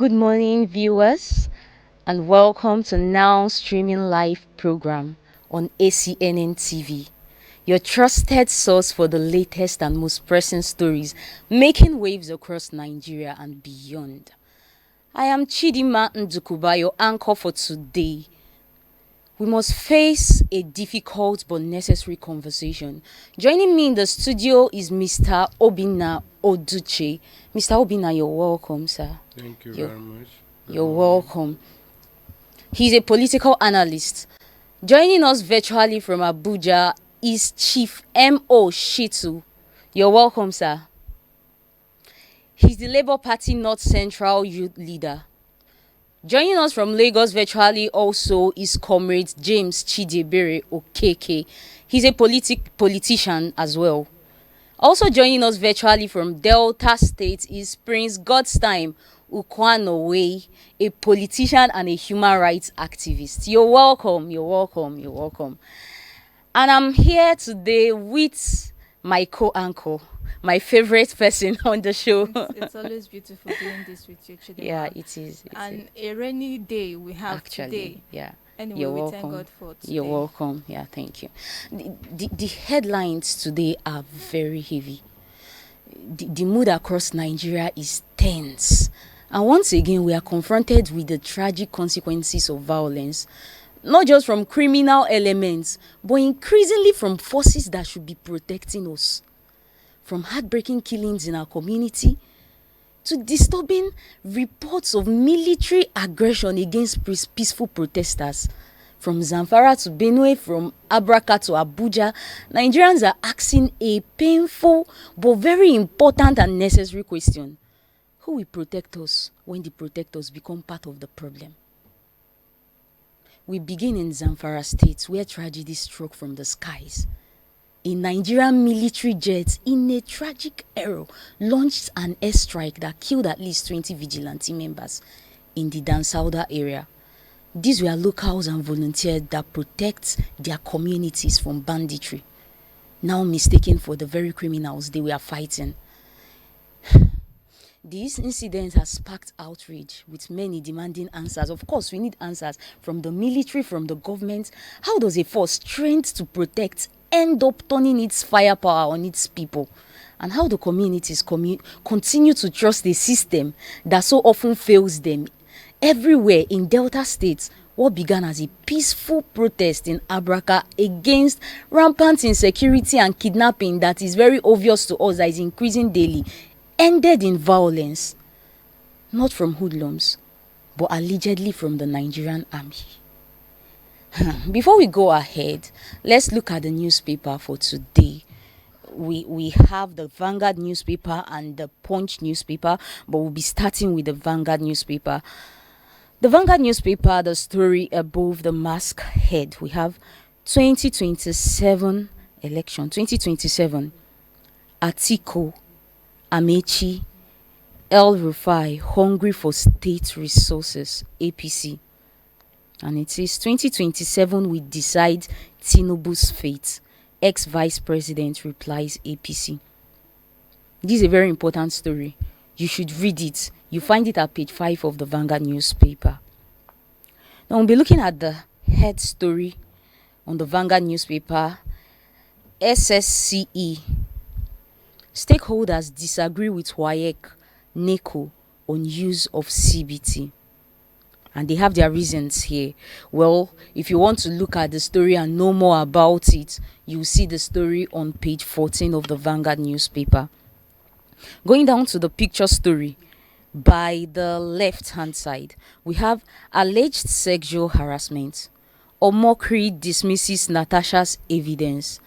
Good morning, viewers, and welcome to Now Streaming Live program on ACNNTV, your trusted source for the latest and most pressing stories making waves across Nigeria and beyond. I am Chidima Ndukuba, your anchor for today. We must face a difficult but necessary conversation. Joining me in the studio is Mr. Obinna Oduche. Mr. Obinna, you're welcome, sir. Thank you very much. You're welcome. He's a political analyst. Joining us virtually from Abuja is Chief M.O. Shitu. You're welcome, sir. He's the Labour Party North Central Youth Leader. Joining us from Lagos virtually also is Comrade James Chidebere Okeke. He's a politician as well. Also joining us virtually from Delta State is Prince Godstime Ukwanowe, a politician and a human rights activist. You're welcome, you're welcome, you're welcome. And I'm here today with my co-anchor, my favorite person on the show. It's always beautiful doing this with you, Chidema. Yeah, it is. And a rainy day we have today. Yeah. Anyway, You're we welcome. thank God for today. You're welcome. Yeah, thank you. The headlines today are very heavy. The mood across Nigeria is tense. And once again, we are confronted with the tragic consequences of violence, not just from criminal elements, but increasingly from forces that should be protecting us. From heartbreaking killings in our community to disturbing reports of military aggression against peaceful protesters. From Zamfara to Benue, from Abraka to Abuja, Nigerians are asking a painful but very important and necessary question. Who will protect us when the protectors become part of the problem? We begin in Zamfara State, where tragedy struck from the skies. A Nigerian military jet, in a tragic error, launched an airstrike that killed at least 20 vigilante members in the Dansauda area. These were locals and volunteers that protect their communities from banditry, now mistaken for the very criminals they were fighting. This incident has sparked outrage, with many demanding answers. Of course, we need answers from the military, from the government. How does a force trained to protect end up turning its firepower on its people? And how do communities continue to trust a system that so often fails them? Everywhere in Delta State, what began as a peaceful protest in Abraka against rampant insecurity and kidnapping that is very obvious to us that is increasing daily, ended in violence, not from hoodlums, but allegedly from the Nigerian army. Before we go ahead, let's look at the newspaper for today. We have the Vanguard newspaper and the Punch newspaper, but we'll be starting with the Vanguard newspaper. The Vanguard newspaper, the story above the mask head, we have 2027 election, 2027, Atiku, Amechi, El Rufai, hungry for state resources, APC. And it says 2027 will decide Tinubu's fate. Ex-Vice President replies APC. This is a very important story. You should read it. You find it at page 5 of the Vanguard newspaper. Now we'll be looking at the head story on the Vanguard newspaper. SSCE. Stakeholders disagree with WAEC, NECO on use of CBT. And they have their reasons here. Well, if you want to look at the story and know more about it, you'll see the story on page 14 of the Vanguard newspaper. Going down to the picture story, by the left-hand side, we have alleged sexual harassment. Omokri dismisses Natasha's evidence.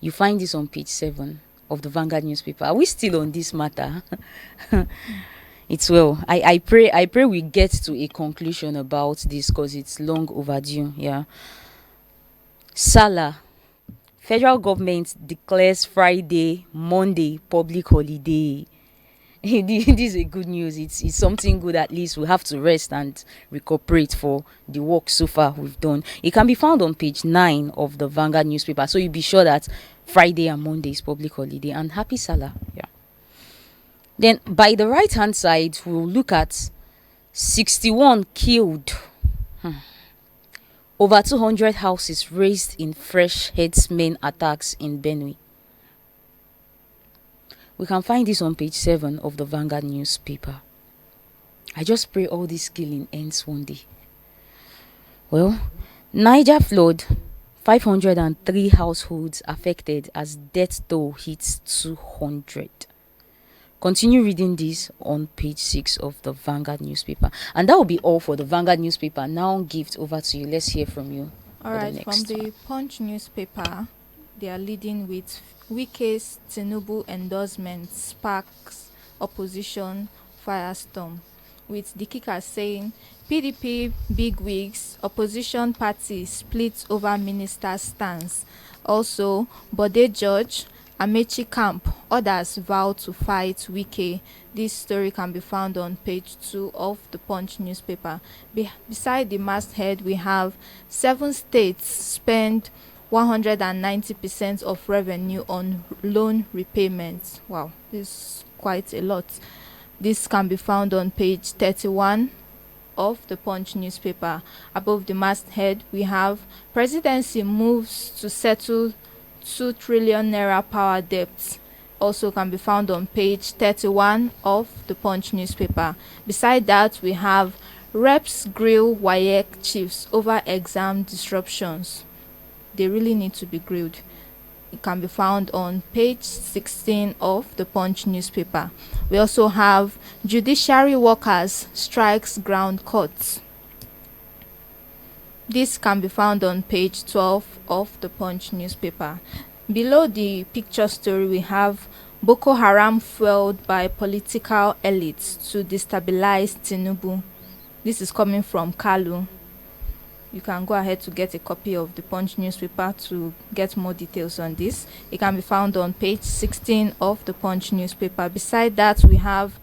You find this on page 7 of the Vanguard newspaper. Are we still on this matter? It's well. I pray we get to a conclusion about this because it's long overdue. Yeah. Salah. Federal government declares Friday, Monday public holiday. This is a good news. It's something good. At least we have to rest and recuperate for the work so far we've done. It can be found on page 9 of the Vanguard newspaper. So you'll be sure that Friday and Monday is public holiday. And happy Salah. Yeah. Then by the right hand side, we'll look at 61 killed. Over 200 houses razed in fresh herdsmen attacks in Benue. We can find this on page 7 of the Vanguard newspaper. I just pray all this killing ends one day. Well, Niger flood, 503 households affected as death toll hits 200. Continue reading this on page 6 of the Vanguard newspaper. And that will be all for the Vanguard newspaper. Now, Gift, over to you. Let's hear from you. All right, from the Punch newspaper, they are leading with Wike's Tinubu endorsement sparks opposition firestorm, with the kicker saying PDP bigwigs, opposition party split over minister stance. Also, Bode George, Amechi camp, others vow to fight Wike. This story can be found on page 2 of the Punch newspaper. Beside the masthead, we have 7 states spend 190% of revenue on loan repayments. Wow, this is quite a lot. This can be found on page 31 of the Punch newspaper. Above the masthead, we have presidency moves to settle 2 trillion naira power debt. Also can be found on page 31 of the Punch newspaper. Beside that, we have reps grill WAEC chiefs over exam disruptions. They really need to be grilled. It can be found on page 16 of the Punch newspaper. We also have judiciary workers strikes ground courts. This can be found on page 12 of the Punch newspaper. Below the picture story, we have Boko Haram fueled by political elites to destabilize Tinubu. This is coming from Kalu. You can go ahead to get a copy of the Punch newspaper to get more details on this. It can be found on page 16 of the Punch newspaper. Beside that, we have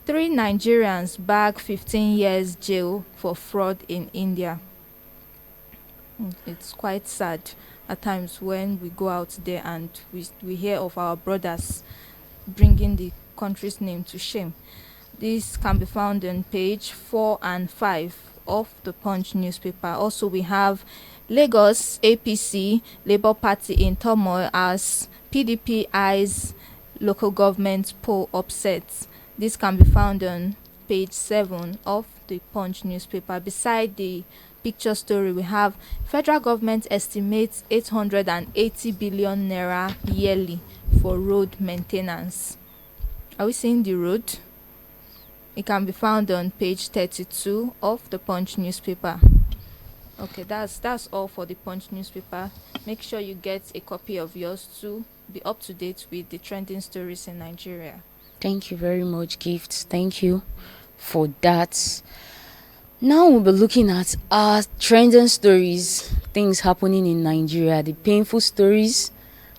3 Nigerians bag 15 years jail for fraud in India. It's quite sad at times when we go out there and we hear of our brothers bringing the country's name to shame. This can be found on page 4 and 5 of the Punch newspaper. Also, we have Lagos APC Labour Party in turmoil as PDP eyes local government poll upsets. This can be found on page 7 of the Punch newspaper. Beside the picture story, we have federal government estimates 880 billion naira yearly for road maintenance. Are we seeing the road? It can be found on page 32 of the Punch newspaper. Okay, that's all for the Punch newspaper. Make sure you get a copy of yours to be up to date with the trending stories in Nigeria. Thank you very much, Gift. Thank you for that. Now we'll be looking at our trending stories, things happening in Nigeria, the painful stories,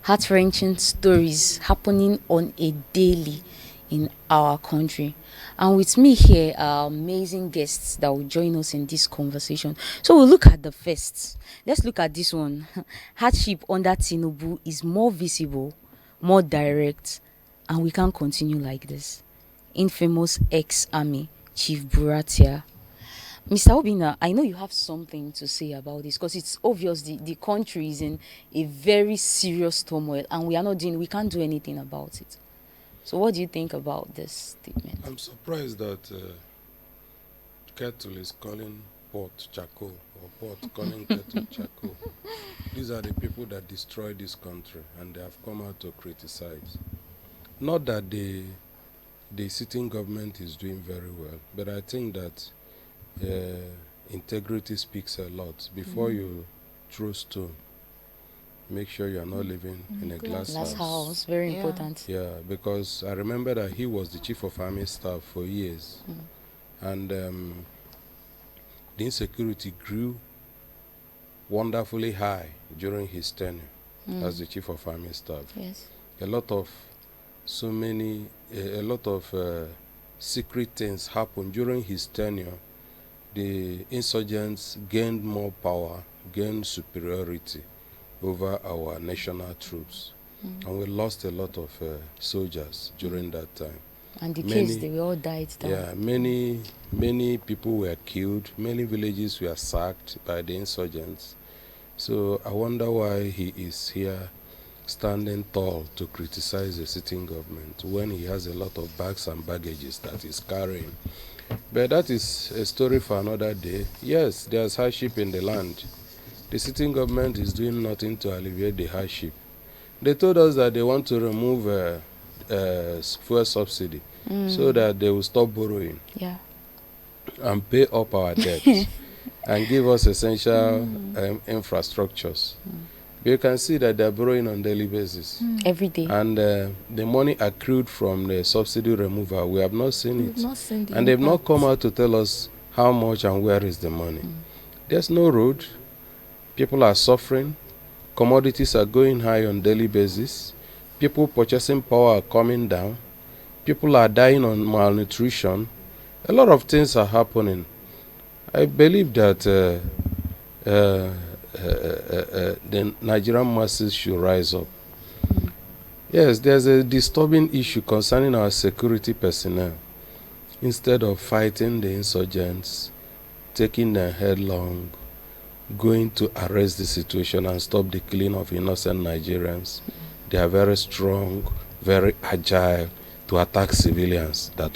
heart-wrenching stories happening on a daily in our country. And with me here are amazing guests that will join us in this conversation. So we'll look at the first. Let's look at this one. Hardship under Tinubu is more visible, more direct, and we can't continue like this. Infamous ex-army Chief Buratia. Mr. Obina, I know you have something to say about this because it's obvious the country is in a very serious turmoil and we can't do anything about it. So what do you think about this statement? I'm surprised that kettle is calling pot charcoal or pot calling kettle charcoal. These are the people that destroy this country and they have come out to criticize. Not that the sitting government is doing very well, but I think that integrity speaks a lot. Before you throw stone, make sure you are not living in a glass house. Very important. Yeah, because I remember that he was the chief of army staff for years. And the insecurity grew wonderfully high during his tenure as the chief of army staff. Yes. A lot of secret things happened during his tenure. The insurgents gained more power, gained superiority over our national troops. And we lost a lot of soldiers during that time. And the kids, they all died down. Yeah, many people were killed. Many villages were sacked by the insurgents. So I wonder why he is here standing tall to criticize the sitting government when he has a lot of bags and baggages that he's carrying. But that is a story for another day. Yes, there's hardship in the land. The sitting government is doing nothing to alleviate the hardship. They told us that they want to remove fuel subsidy so that they will stop borrowing and pay up our debts and give us essential infrastructures. But you can see that they're borrowing on daily basis. Every day. And the money accrued from the subsidy removal, we have not seen it. Not seen the And they've not impact. come out to tell us how much and where is the money. There's no road. People are suffering. Commodities are going high on daily basis. People purchasing power are coming down. People are dying on malnutrition. A lot of things are happening. I believe that the Nigerian masses should rise up. Yes, there's a disturbing issue concerning our security personnel. Instead of fighting the insurgents, taking them headlong, going to arrest the situation and stop the killing of innocent Nigerians, they are very strong, very agile to attack civilians that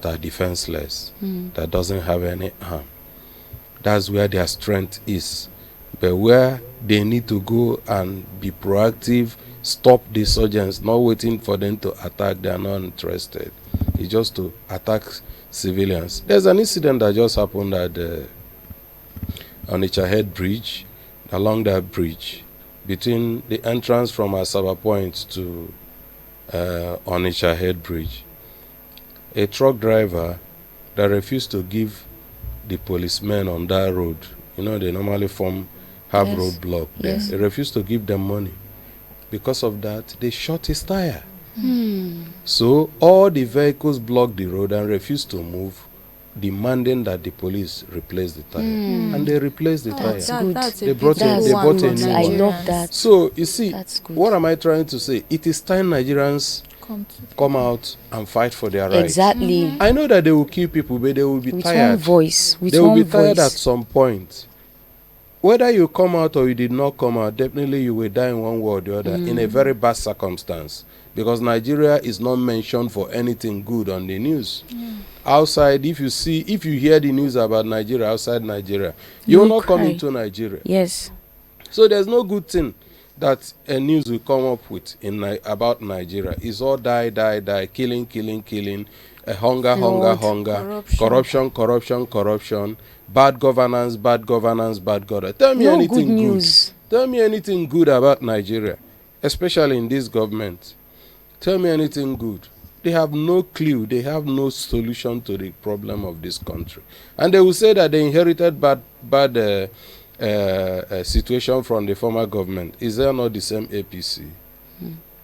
are defenseless, that doesn't have any harm. That's where their strength is. But where they need to go and be proactive, stop the insurgents, not waiting for them to attack, they are not interested. It's just to attack civilians. There's an incident that just happened at Onitsha Head Bridge, along that bridge, between the entrance from Asaba Point to Onitsha Head Bridge. A truck driver that refused to give the policemen on that road, you know, they normally have roadblock there. Yes. They refused to give them money. Because of that, they shot his tire. So all the vehicles blocked the road and refused to move, demanding that the police replace the tire. And they replaced the tire. good. That's a They brought beautiful they one brought for a new I one. love Nigerians. that. So you see, That's good. what am I trying to say? It is time Nigerians come out and fight for their rights. Exactly. I know that they will kill people, but they will be With one tired. voice. With They will one be tired at voice. some point. Whether you come out or you did not come out, definitely you will die in one way or the other in a very bad circumstance. Because Nigeria is not mentioned for anything good on the news. Outside, if you hear the news about Nigeria outside Nigeria, you will You not come cry. into Nigeria. Yes. So there's no good thing that a news will come up with about Nigeria. It's all die, killing, hunger, Flood, corruption, bad governance. Tell me No anything good news. Tell me anything good about Nigeria, especially in this government. Tell me anything good. They have no clue. They have no solution to the problem of this country. And they will say that they inherited bad situation from the former government. Is there not the same APC?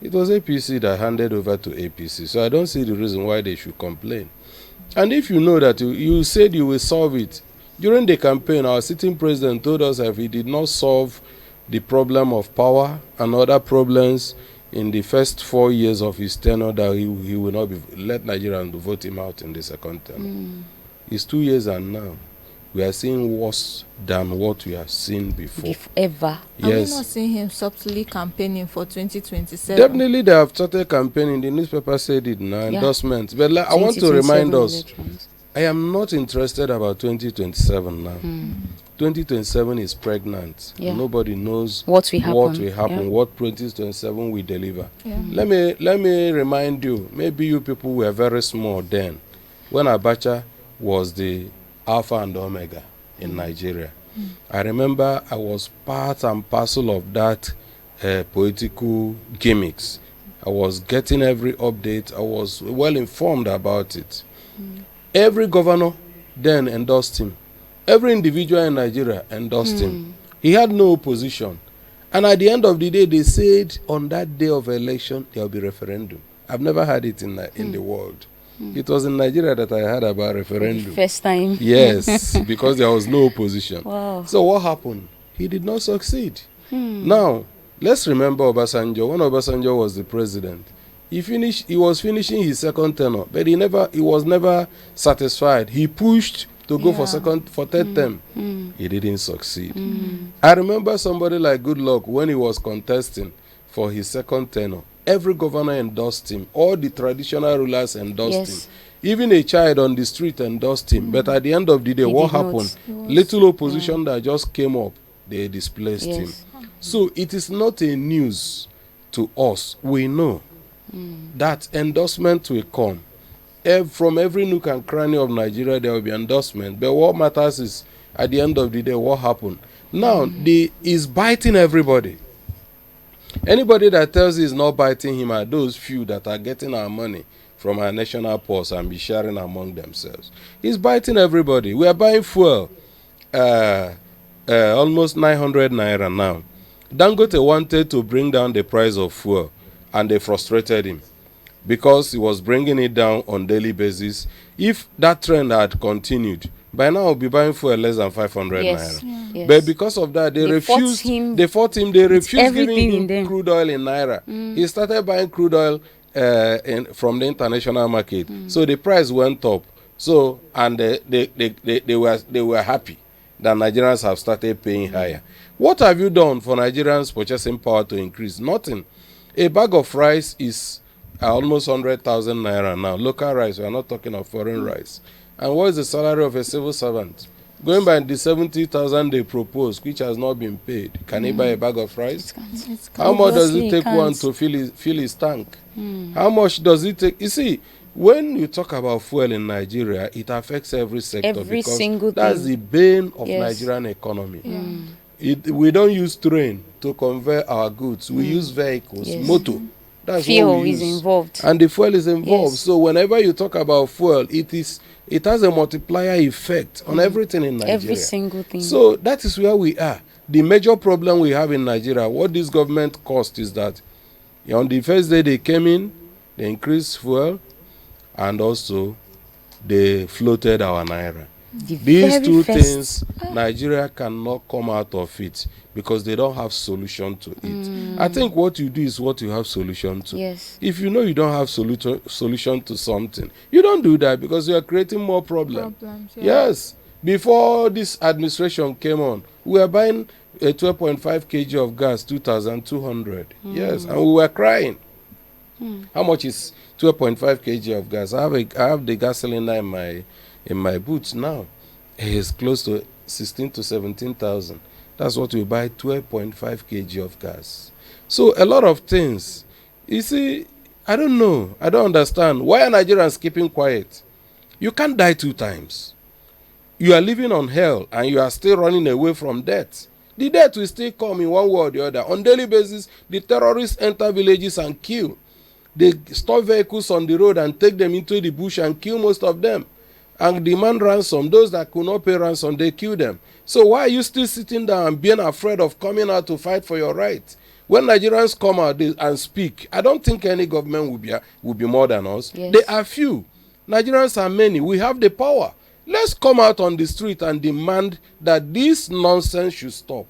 It was APC that handed over to APC. So I don't see the reason why they should complain. And if you know that you said you will solve it, during the campaign, our sitting president told us that if he did not solve the problem of power and other problems in the first 4 years of his tenure, that he will not let Nigerians vote him out in the second term. It's 2 years, and now we are seeing worse than what we have seen before. If ever. Are we Yes. not seeing him subtly campaigning for 2027? Definitely, they have started campaigning. The newspaper said it now, Yeah. endorsements. But I want to remind 2027 us, elections. I am not interested about 2027 now. 2027 is pregnant. Yeah. Nobody knows What will happen. Yeah. what 2027 will deliver. Yeah. Let me remind you, maybe you people were very small then, when Abacha was the Alpha and Omega in Nigeria. I remember I was part and parcel of that political gimmicks. I was getting every update. I was well informed about it. Every governor then endorsed him. Every individual in Nigeria endorsed him. He had no opposition. And at the end of the day, they said on that day of election, there will be referendum. I've never had it in the world. It was in Nigeria that I heard about referendum. First time. Yes, because there was no opposition. Wow. So what happened? He did not succeed. Now, let's remember Obasanjo. When Obasanjo was the president, He was finishing his second tenure, but he was never satisfied. He pushed to go for third term. He didn't succeed. I remember somebody like Goodluck, when he was contesting for his second tenure, every governor endorsed him. All the traditional rulers endorsed him. Even a child on the street endorsed him. But at the end of the day, what happened? Little opposition that just came up, they displaced him. So it is not a news to us. We know that endorsement will come. From every nook and cranny of Nigeria, there will be endorsement. But what matters is, at the end of the day, what happened? Now, is biting everybody. Anybody that tells you is not biting him are those few that are getting our money from our national purse and be sharing among themselves. He's biting everybody. We are buying fuel, almost 900 naira now. Dangote wanted to bring down the price of fuel, and they frustrated him because he was bringing it down on daily basis. If that trend had continued, by now we'll be buying fuel less than 500 naira. Yes. But because of that, they refused. They fought him. They refused giving him crude oil in naira. He started buying crude oil from the international market. So the price went up. So and they were happy that Nigerians have started paying higher. What have you done for Nigerians' purchasing power to increase? Nothing. A bag of rice is almost 100,000 naira now. Local rice. We are not talking of foreign rice. And what is the salary of a civil servant? Going by the 70,000 they proposed, which has not been paid, can he buy a bag of rice? How much does it take one to fill his tank? How much does it take? You see, when you talk about fuel in Nigeria, it affects every sector, because that's the bane of Nigerian economy. We don't use train to convey our goods. We use vehicles, motor. That's fuel what we use. Is involved. And the fuel is involved. So whenever you talk about fuel, it has a multiplier effect on everything in Nigeria. Every single thing. So that is where we are. The major problem we have in Nigeria, what this government caused, is that on the first day they came in, they increased fuel, and also they floated our naira. These two things, Nigeria cannot come out of it because they don't have solution to it. I think what you do is what you have solution to. If you know you don't have solution to something, you don't do that, because you are creating more problems. Yes. Before this administration came on, we were buying a 12.5 kg of gas, 2,200. Yes, and we were crying. How much is 12.5 kg of gas? I have the gas cylinder in my boots now. It's close to 16 to 17,000. That's what we buy, 12.5 kg of gas. So a lot of things. You see, I don't know. I don't understand. Why are Nigerians keeping quiet? You can't die 2 times. You are living on hell and you are still running away from death. The death will still come in one way or the other. On daily basis, the terrorists enter villages and kill. They stop vehicles on the road and take them into the bush and kill most of them, and demand ransom. Those that could not pay ransom, they kill them. So why are you still sitting down and being afraid of coming out to fight for your rights? When Nigerians come out and speak, I don't think any government will be more than us. They are few. Nigerians are many. We have the power. Let's come out on the street and demand that this nonsense should stop.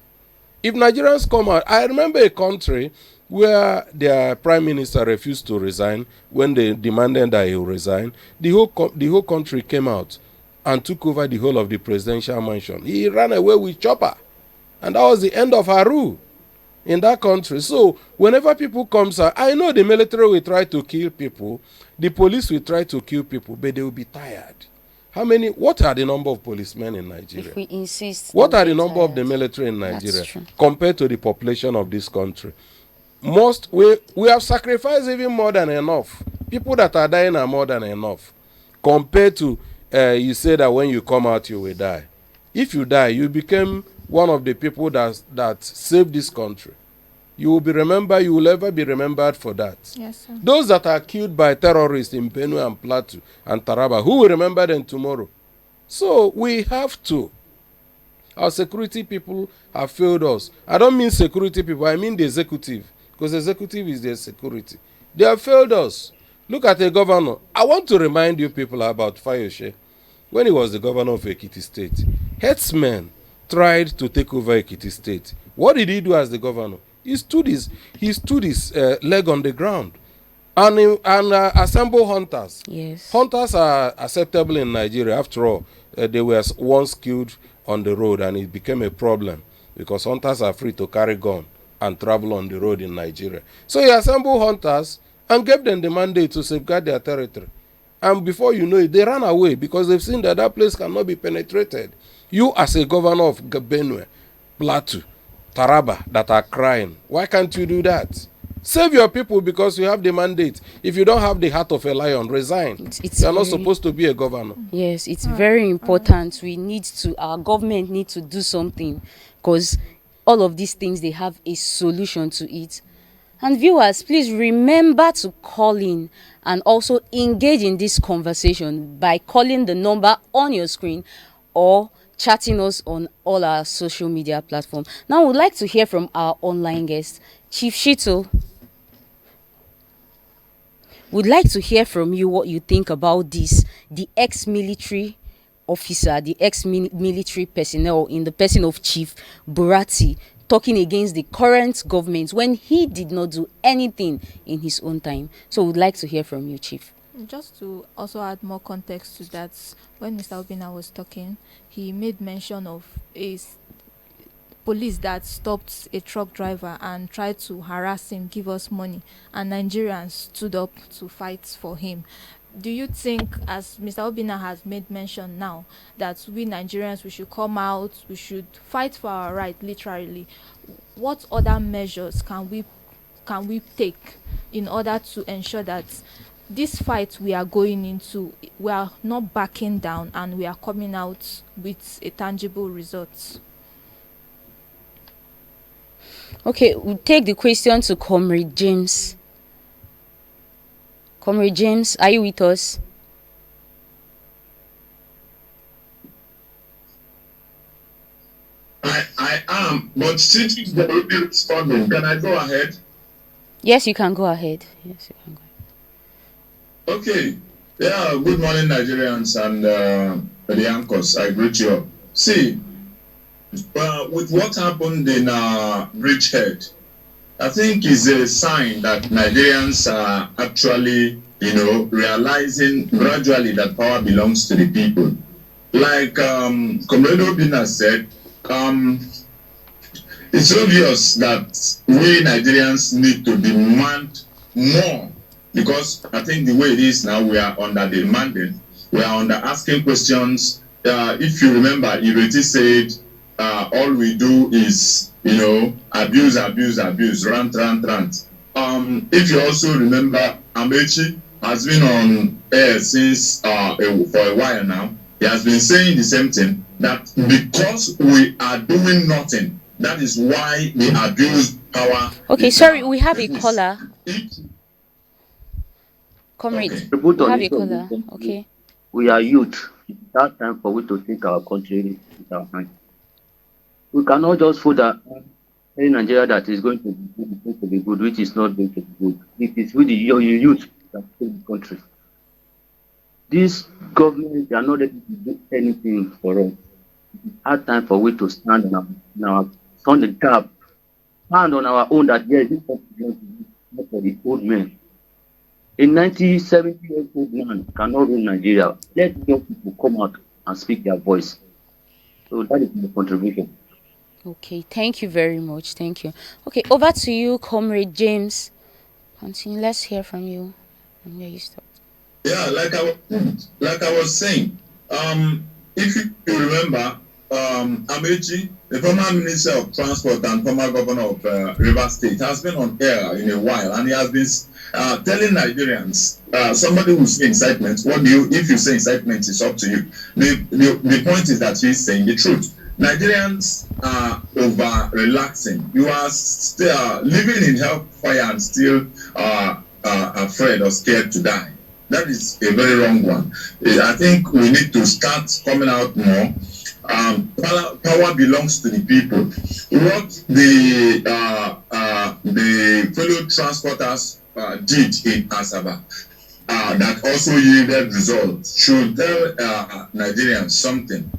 If Nigerians come out, I remember a country where their prime minister refused to resign. When they demanded that he resign, the whole country came out and took over the whole of the presidential mansion. He ran away with chopper, and that was the end of our rule in that country. So whenever people come out, I know the military will try to kill people, the police will try to kill people, but they will be tired. What are the number of policemen in Nigeria? If we insist, what are the number of the military in Nigeria compared to the population of this country? We have sacrificed even more than enough. People that are dying are more than enough. Compared to, you say that when you come out, you will die. If you die, you become one of the people that saved this country. You will be remembered. You will ever be remembered for that. Yes, sir. Those that are killed by terrorists in Benue and Plateau and Taraba, who will remember them tomorrow? So we have to. Our security people have failed us. I don't mean security people. I mean the executive. Because the executive is their security. They have failed us. Look at the governor. I want to remind you people about Fayose. When he was the governor of Ekiti State, headsmen tried to take over Ekiti State. What did he do as the governor? He stood his leg on the ground and assemble hunters. Yes. Hunters are acceptable in Nigeria. After all, they were once killed on the road, and it became a problem because hunters are free to carry gun and travel on the road in Nigeria. So he assembled hunters and gave them the mandate to safeguard their territory. And before you know it, they ran away because they've seen that that place cannot be penetrated. You, as a governor of Benue, Plateau, Taraba, that are crying, why can't you do that? Save your people because you have the mandate. If you don't have the heart of a lion, resign. It's You are not very- supposed to be a governor. Yes, it's very important. We need to, our government need to do something, because all of these things, they have a solution to it. And viewers, please remember to call in and also engage in this conversation by calling the number on your screen or chatting us on all our social media platforms. Now, we'd like to hear from our online guest, Chief Shito. We'd like to hear from you what you think about this, the ex-military officer, the ex-military personnel in the person of Chief Burati, talking against the current government when he did not do anything in his own time. So we'd like to hear from you, Chief. Just to also add more context to that, when Mr. Obina was talking, he made mention of police that stopped a truck driver and tried to harass him, give us money, and Nigerians stood up to fight for him. Do you think, as Mr. Obina has made mention now, that we Nigerians, we should come out, we should fight for our right, literally? What other measures can we take in order to ensure that this fight we are going into, we are not backing down and we are coming out with a tangible result? Okay, we'll take the question to Comrade James. Comrade James, are you with us? I am, but since you're already responding, can I go ahead? Yes, you can go ahead. Yes, you can go ahead. Okay. Yeah, good morning, Nigerians and the anchors. I greet you all. See, with what happened in Bridgehead, I think is a sign that Nigerians are actually, realizing gradually that power belongs to the people. Like Comrade Obina said, it's obvious that we Nigerians need to demand more, because I think the way it is now, we are under demanding, we are under asking questions. If you remember, Ireti said, all we do is, abuse, rant. If you also remember, Amechi has been on air since for a while now. He has been saying the same thing, that because we are doing nothing, that is why we abuse power. Okay, sorry, we have a caller. Comrade, Okay. we have a caller. Okay. We are youth. It's that time for we to take our country in our hands. We cannot just put that in Nigeria that is going to be good, which is not going to be good. It is with the youth that take the country. This government, they are not able to do anything for us. It's hard time for we to stand on the gap, stand on our own, that yes, this country belongs to us, not for the old men. A 70-year-old man cannot rule Nigeria. Let young people come out and speak their voice. So that is my contribution. Okay, thank you very much. Thank you. Okay, over to you, Comrade James. Continue. Let's hear from you and where you stop. Yeah, like I was saying, if you remember, Amechi, the former Minister of Transport and former Governor of Rivers State, has been on air in a while, and he has been telling Nigerians, somebody who say incitement, if you say incitement, it's up to you. The point is that he's saying the truth. Nigerians are over relaxing. You are still living in hellfire and still afraid or scared to die. That is a very wrong one. I think we need to start coming out more. Power belongs to the people. What the fellow transporters did in Asaba, that also yielded results, should tell Nigerians something.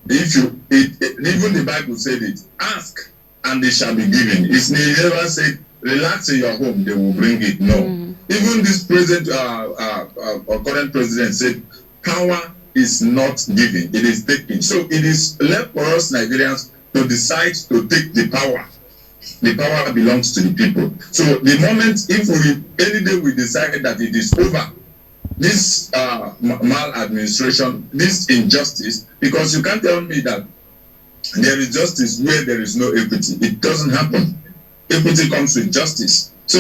Even the Bible said it, ask and they shall be given. It's never said, relax in your home, they will bring it. No. even this present or current president said, power is not given, it is taken. So it is left for us Nigerians to decide to take the power. The power belongs to the people. So the moment, if we any day we decide that it is over, this maladministration, this injustice, because you can't tell me that there is justice where there is no equity. It doesn't happen. Equity comes with justice. So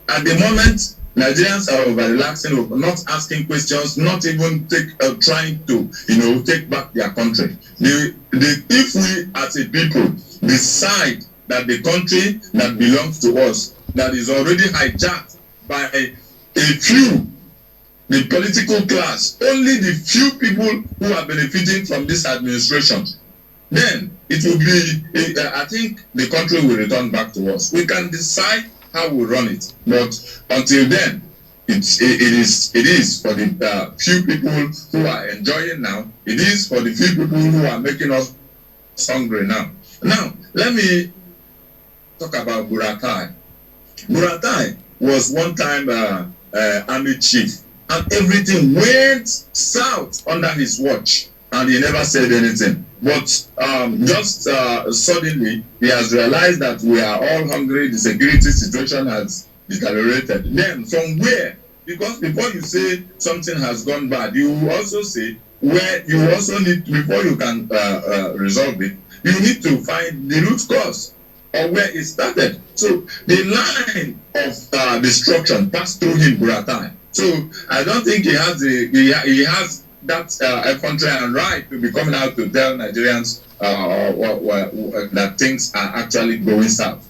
at the moment, Nigerians are over relaxing, not asking questions, not even trying to, take back their country. If we as a people decide that the country that belongs to us, that is already hijacked by a few, the political class, only the few people who are benefiting from this administration, then it will be, I think the country will return back to us. We can decide how we run it, but until then, it is for the few people who are enjoying now. It is for the few people who are making us hungry now. Now, let me talk about Buratai. Buratai was one time army chief, and everything went south under his watch, and he never said anything. But just suddenly, he has realized that we are all hungry, the security situation has deteriorated. Then, from where? Because before you say something has gone bad, you also say where you also need, before you can resolve it, you need to find the root cause or where it started. So the line of destruction passed through him, Buratai. So I don't think he has he has that effrontery and right to be coming out to tell Nigerians that things are actually going south.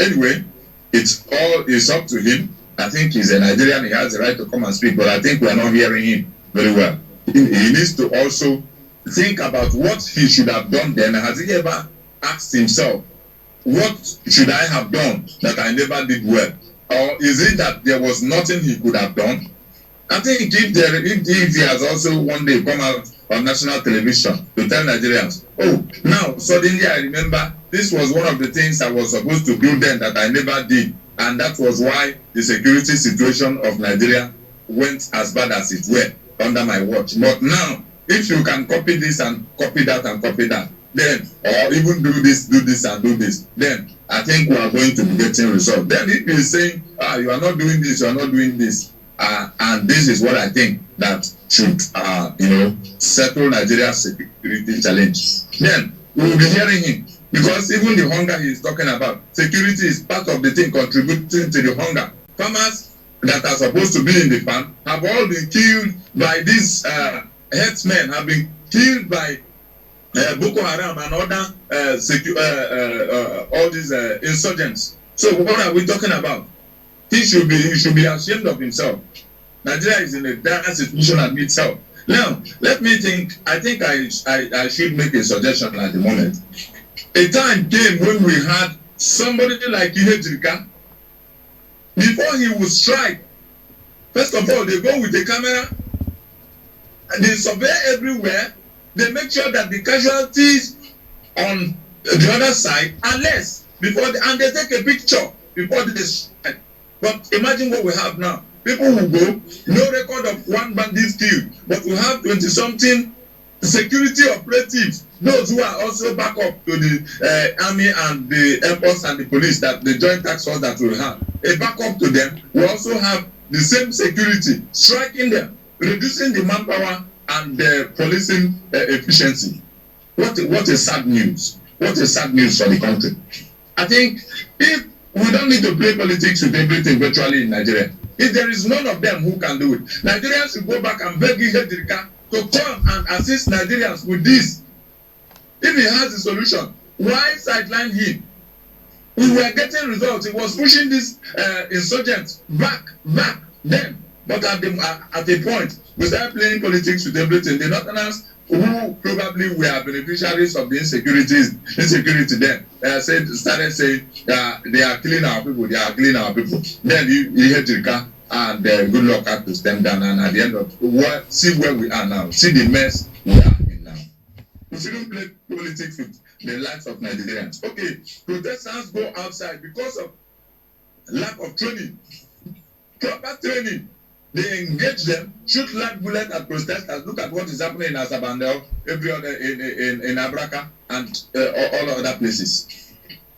Anyway, it's up to him. I think he's a Nigerian, he has the right to come and speak, but I think we are not hearing him very well. He needs to also think about what he should have done then. Has he ever asked himself, what should I have done that I never did well? Or is it that there was nothing he could have done? I think if he has also one day come out on national television to tell Nigerians, oh, now suddenly I remember this was one of the things I was supposed to do then that I never did. And that was why the security situation of Nigeria went as bad as it were under my watch. But now, if you can copy this and copy that and copy that, then, or even do this and do this, then I think we are going to be getting results. Then if you're saying, you are not doing this, you are not doing this, and this is what I think that should, settle Nigeria's security challenge, then we will be hearing him. Because even the hunger he is talking about, security is part of the thing contributing to the hunger. Farmers that are supposed to be in the farm have all been killed by these headsmen, have been killed by Boko Haram and other all these insurgents. So what are we talking about? He should be ashamed of himself. Nigeria is in a dire situation at itself. Now, let me think. I think I should make a suggestion at the moment. A time came when we had somebody like Ihejirika. Before he would strike, first of all, they go with the camera and they survey everywhere. They make sure that the casualties on the other side are less and they take a picture before they strike. But imagine what we have now. People will go, no record of one bandit killed, but we have 20-something security operatives, those who are also back up to the army and the air force and the police, that the joint task force that we have. A backup to them, we also have the same security striking them, reducing the manpower and the policing efficiency. What a sad news. What a sad news for the country. I think if we don't need to play politics with everything virtually in Nigeria, if there is none of them who can do it, Nigerians should go back and beg Ihejirika to come and assist Nigerians with this. If he has a solution, why sideline him? We were getting results. He was pushing these insurgents back then. But at the point, we started playing politics with everything. The Northerners, who probably were beneficiaries of the insecurity then, started saying they are killing our people, they are killing our people. Then you hear Jirika and good luck had to stem down, and at the end of see where we are now, see the mess we are in now. We shouldn't play politics with the lives of Nigerians. Okay, protesters go outside because of lack of training. proper training. They engage them, shoot live bullet at protesters. Look at what is happening in Asabandel, every other in Abraka, and all other places.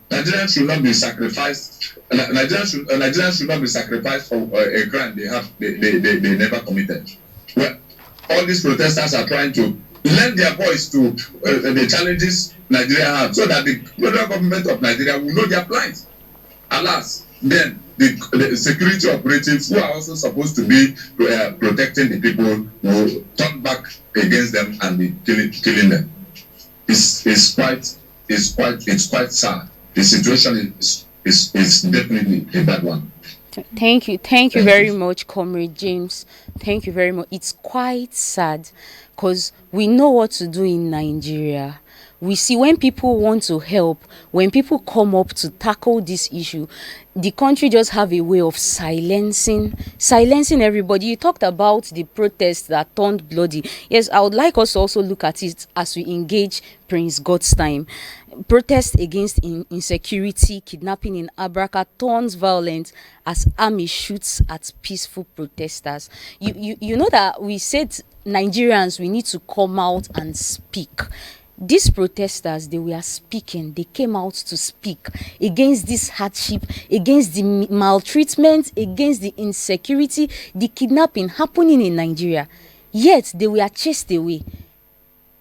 Nigerians should not be sacrificed. Nigerians should not be sacrificed for a crime they never committed. Well, all these protesters are trying to lend their voice to the challenges Nigeria has, so that the federal government of Nigeria will know their plight. Alas, then the security operatives who are also supposed to be protecting the people will turn back against them and be killing them. It's quite sad. The situation is definitely a bad one. Thank you very much, Comrade James. Thank you very much. It's quite sad because we know what to do in Nigeria. We see when people want to help, when people come up to tackle this issue, the country just have a way of silencing everybody. You talked about the protests that turned bloody. Yes, I would like us to also look at it as we engage Prince God's time. Protest against insecurity, kidnapping in Abraka turns violent as army shoots at peaceful protesters. You know that we said Nigerians, we need to come out and speak. These protesters, they were speaking. They came out to speak against this hardship, against the maltreatment, against the insecurity, the kidnapping happening in Nigeria. Yet they were chased away.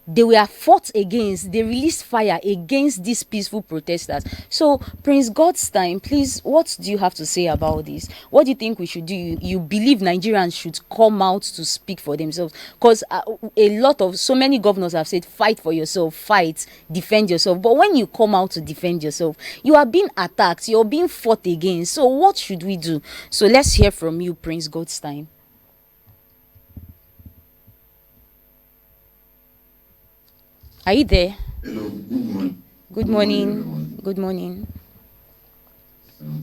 They were fought against. They released fire against these peaceful protesters. So, Prince God's time, please, what do you have to say about this? What do you think we should do? You believe Nigerians should come out to speak for themselves? Because so many governors have said, fight for yourself, fight, defend yourself. But when you come out to defend yourself, you are being attacked, you're being fought against. So, what should we do? So, let's hear from you, Prince God's time. Are you there? Hello, good morning. Good morning. Good morning.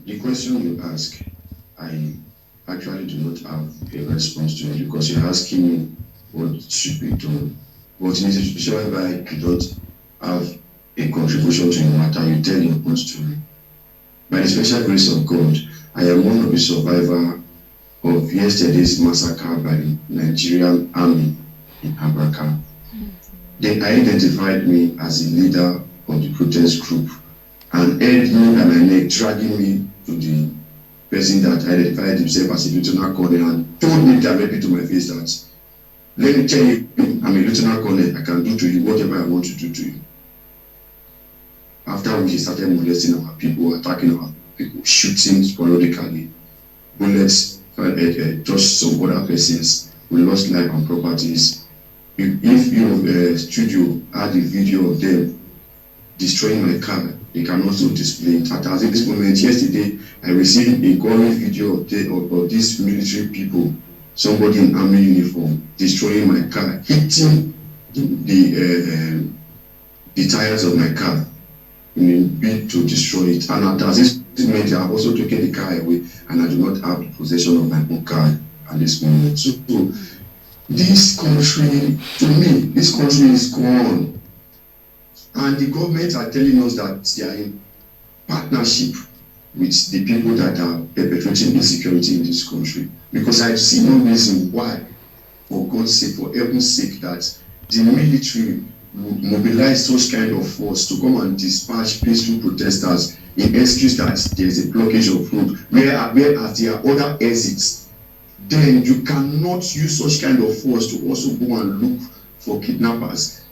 The question you ask, I actually do not have a response to it because you're asking me what should be done. But in a situation whereby you don't have a contribution to your matter, you tell your own story. By the special grace of God, I am one of the survivors of yesterday's massacre by the Nigerian army in Abraka. They identified me as a leader of the protest group and held me and my neck, dragging me to the person that identified himself as a lieutenant colonel and told me directly to my face that, let me tell you, I'm a lieutenant colonel, I can do to you whatever I want to do to you. After we started molesting our people, attacking our people, shooting sporadically, bullets touched some other persons, we lost life and properties. If your studio had a video of them destroying my car, they can also display it. At this moment, yesterday, I received a gory video of these military people, somebody in army uniform, destroying my car, hitting the tires of my car in a bid to destroy it. And at this moment, I have also taken the car away, and I do not have the possession of my own car at this moment. So this country, to me, this country is gone. And the government are telling us that they are in partnership with the people that are perpetrating insecurity in this country. Because I see no reason why, for God's sake, for heaven's sake, that the military would mobilize such kind of force to come and dispatch peaceful protesters in excuse that there is a blockage of road, whereas there are other exits. Then you cannot use such kind of force to also go and look for kidnappers.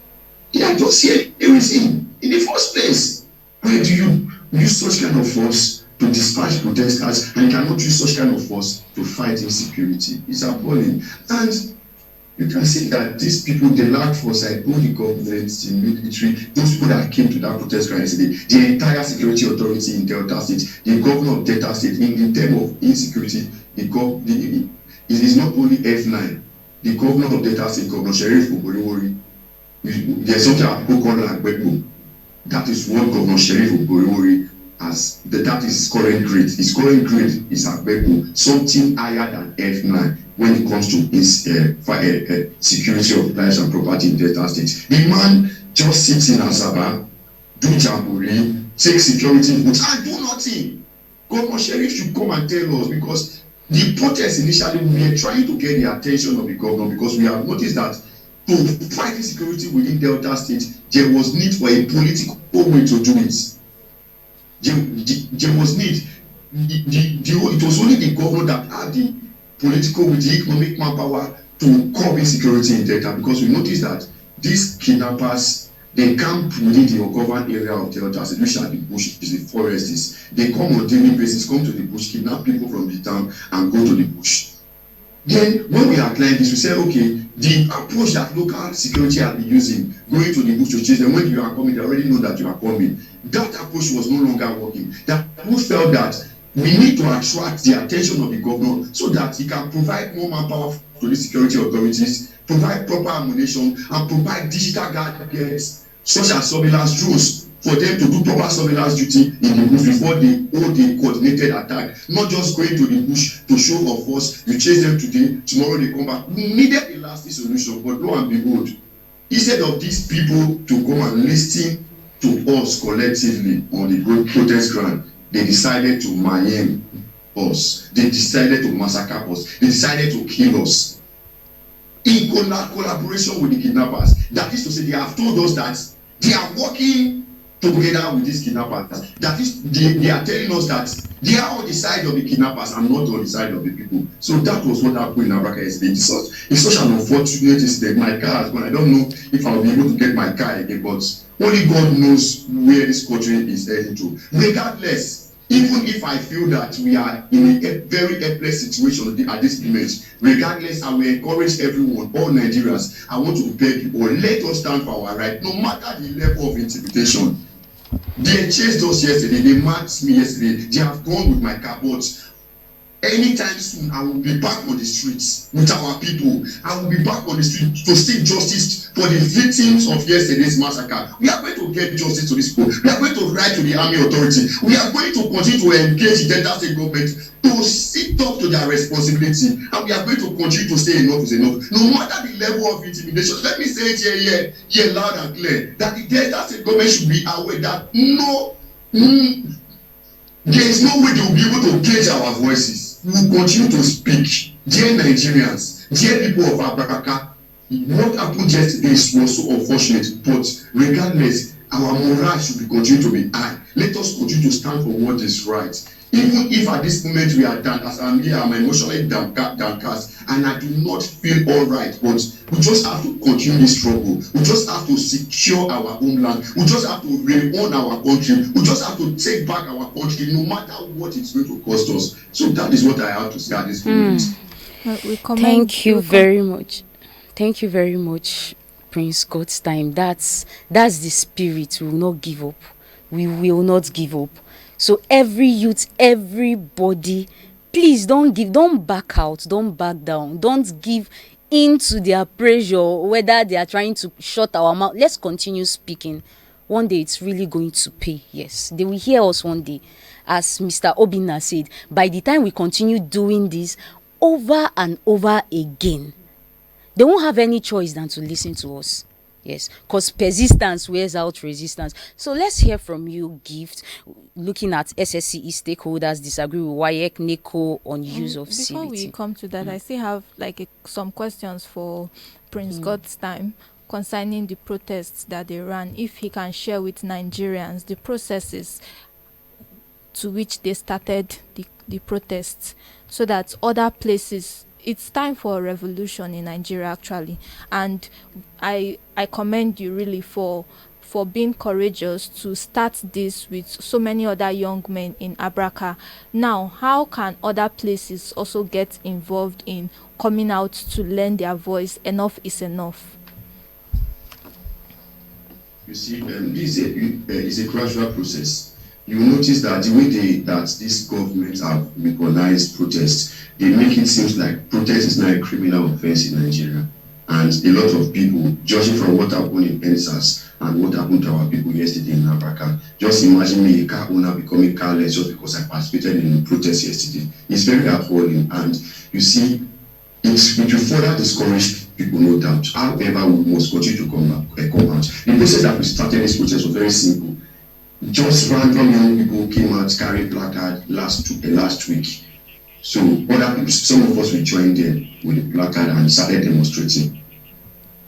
Yeah, just hear everything in the first place. Why do you use such kind of force to dispatch protesters and you cannot use such kind of force to fight insecurity? It's appalling. And you can see that these people, they lack foresight, both the government, the military, those people that came to that protest ground yesterday, the entire security authority in Delta State, the governor of Delta State, in the term of insecurity, it is not only F9, the governor of Delta State, Governor Sheriff Oboriwori, there's something that people call Agbekbo. That is what Governor Sheriff Oboriwori has, that is his current grade. His current grade is Agbekbo, something higher than F9 when it comes to his security of lives and property in Delta State. The man just sits in Asaba, do jamboree, take security boots, and do nothing. Governor Sheriff should come and tell us, because The protest initially, we were trying to get the attention of the governor because we have noticed that to fight insecurity within Delta State, there was need for a political way to do it. There was need. It was only the governor that had the political with the economic manpower to curb insecurity in Delta, because we noticed that these kidnappers, they camp within the ungoverned area of Delta State, which are the bush, the forests. They come on daily basis, come to the bush, kidnap people from the town and go to the bush. Then when we outlined this, we said, okay, the approach that local security are using, going to the bush to chase them, when you are coming, they already know that you are coming. That approach was no longer working. That we felt that we need to attract the attention of the governor so that he can provide more manpower to the security authorities, provide proper ammunition, and provide digital gadgets such as surveillance drones for them to do proper surveillance duty in the bush before they hold a coordinated attack. Not just going to the bush to show off force, you chase them today, tomorrow they come back. We needed a lasting solution, but lo and behold, instead of these people to come and listen to us collectively on the protest ground, they decided to maim us. They decided to massacre us. They decided to kill us. In collaboration with the kidnappers. That is to say, they have told us that they are working together with these kidnappers. That is, they are telling us that they are on the side of the kidnappers and not on the side of the people. So that was what happened in Abraka yesterday. It's such an unfortunate incident. My car has gone. I don't know if I'll be able to get my car again, but only God knows where this country is heading to. Regardless, even if I feel that we are in a very helpless situation at this moment, regardless, I will encourage everyone, all Nigerians, I want to beg you all, let us stand for our right, no matter the level of intimidation. They chased us yesterday, they marched me yesterday, they have gone with my car, but anytime soon, I will be back on the streets with our people. I will be back on the street to seek justice for the victims of yesterday's massacre. We are going to get justice to these people. We are going to write to the army authority. We are going to continue to engage the Delta State government to sit up to their responsibility. And we are going to continue to say enough is enough. No matter the level of intimidation, let me say it here loud and clear, that the Delta State government should be aware that there is no way they will be able to gauge our voices. We will continue to speak. Dear Nigerians, dear people of Abraka, what happened yesterday was so unfortunate, but regardless, our morale should be continue to be high. Let us continue to stand for what is right. Even if at this moment we are done, as I'm here, I'm emotionally downcast, and I do not feel all right, but we just have to continue this struggle. We just have to secure our homeland. We just have to re-own our country. We just have to take back our country, no matter what it's going to cost us. So that is what I have to say at this moment. Thank you very much. Thank you very much, Prince God's time. That's the spirit. We will not give up. We will not give up. So every youth, everybody, please don't back out, don't back down, don't give into their pressure, whether they are trying to shut our mouth. Let's continue speaking. One day it's really going to pay. Yes, they will hear us one day. As Mr. Obina said, by the time we continue doing this over and over again, they won't have any choice than to listen to us. Yes, because persistence wears out resistance. So let's hear from you, Gift. Looking at SSCE stakeholders disagree with WAEC, NECO on use of CBT. Before we come to that, I still have some questions for Prince God's time concerning the protests that they ran. If he can share with Nigerians the processes to which they started the protests, so that other places. It's time for a revolution in Nigeria, actually, and I commend you really for being courageous to start this with so many other young men in Abraka. Now, how can other places also get involved in coming out to lend their voice? Enough is enough. You see, this is a gradual process. You will notice that the way that these governments have recognized protests, they make it seem like protest is not a criminal offense in Nigeria. And a lot of people, judging from what happened in NSAS and what happened to our people yesterday in Abraka, just imagine me, a car owner, becoming careless just because I participated in the protest yesterday. It's very appalling. And you see, it will further discourage people, no doubt. However, we must continue to come out. The process that we started this protest was very simple. Just random young people came out carrying placard last week. So other people, some of us will join them with the placard and started demonstrating.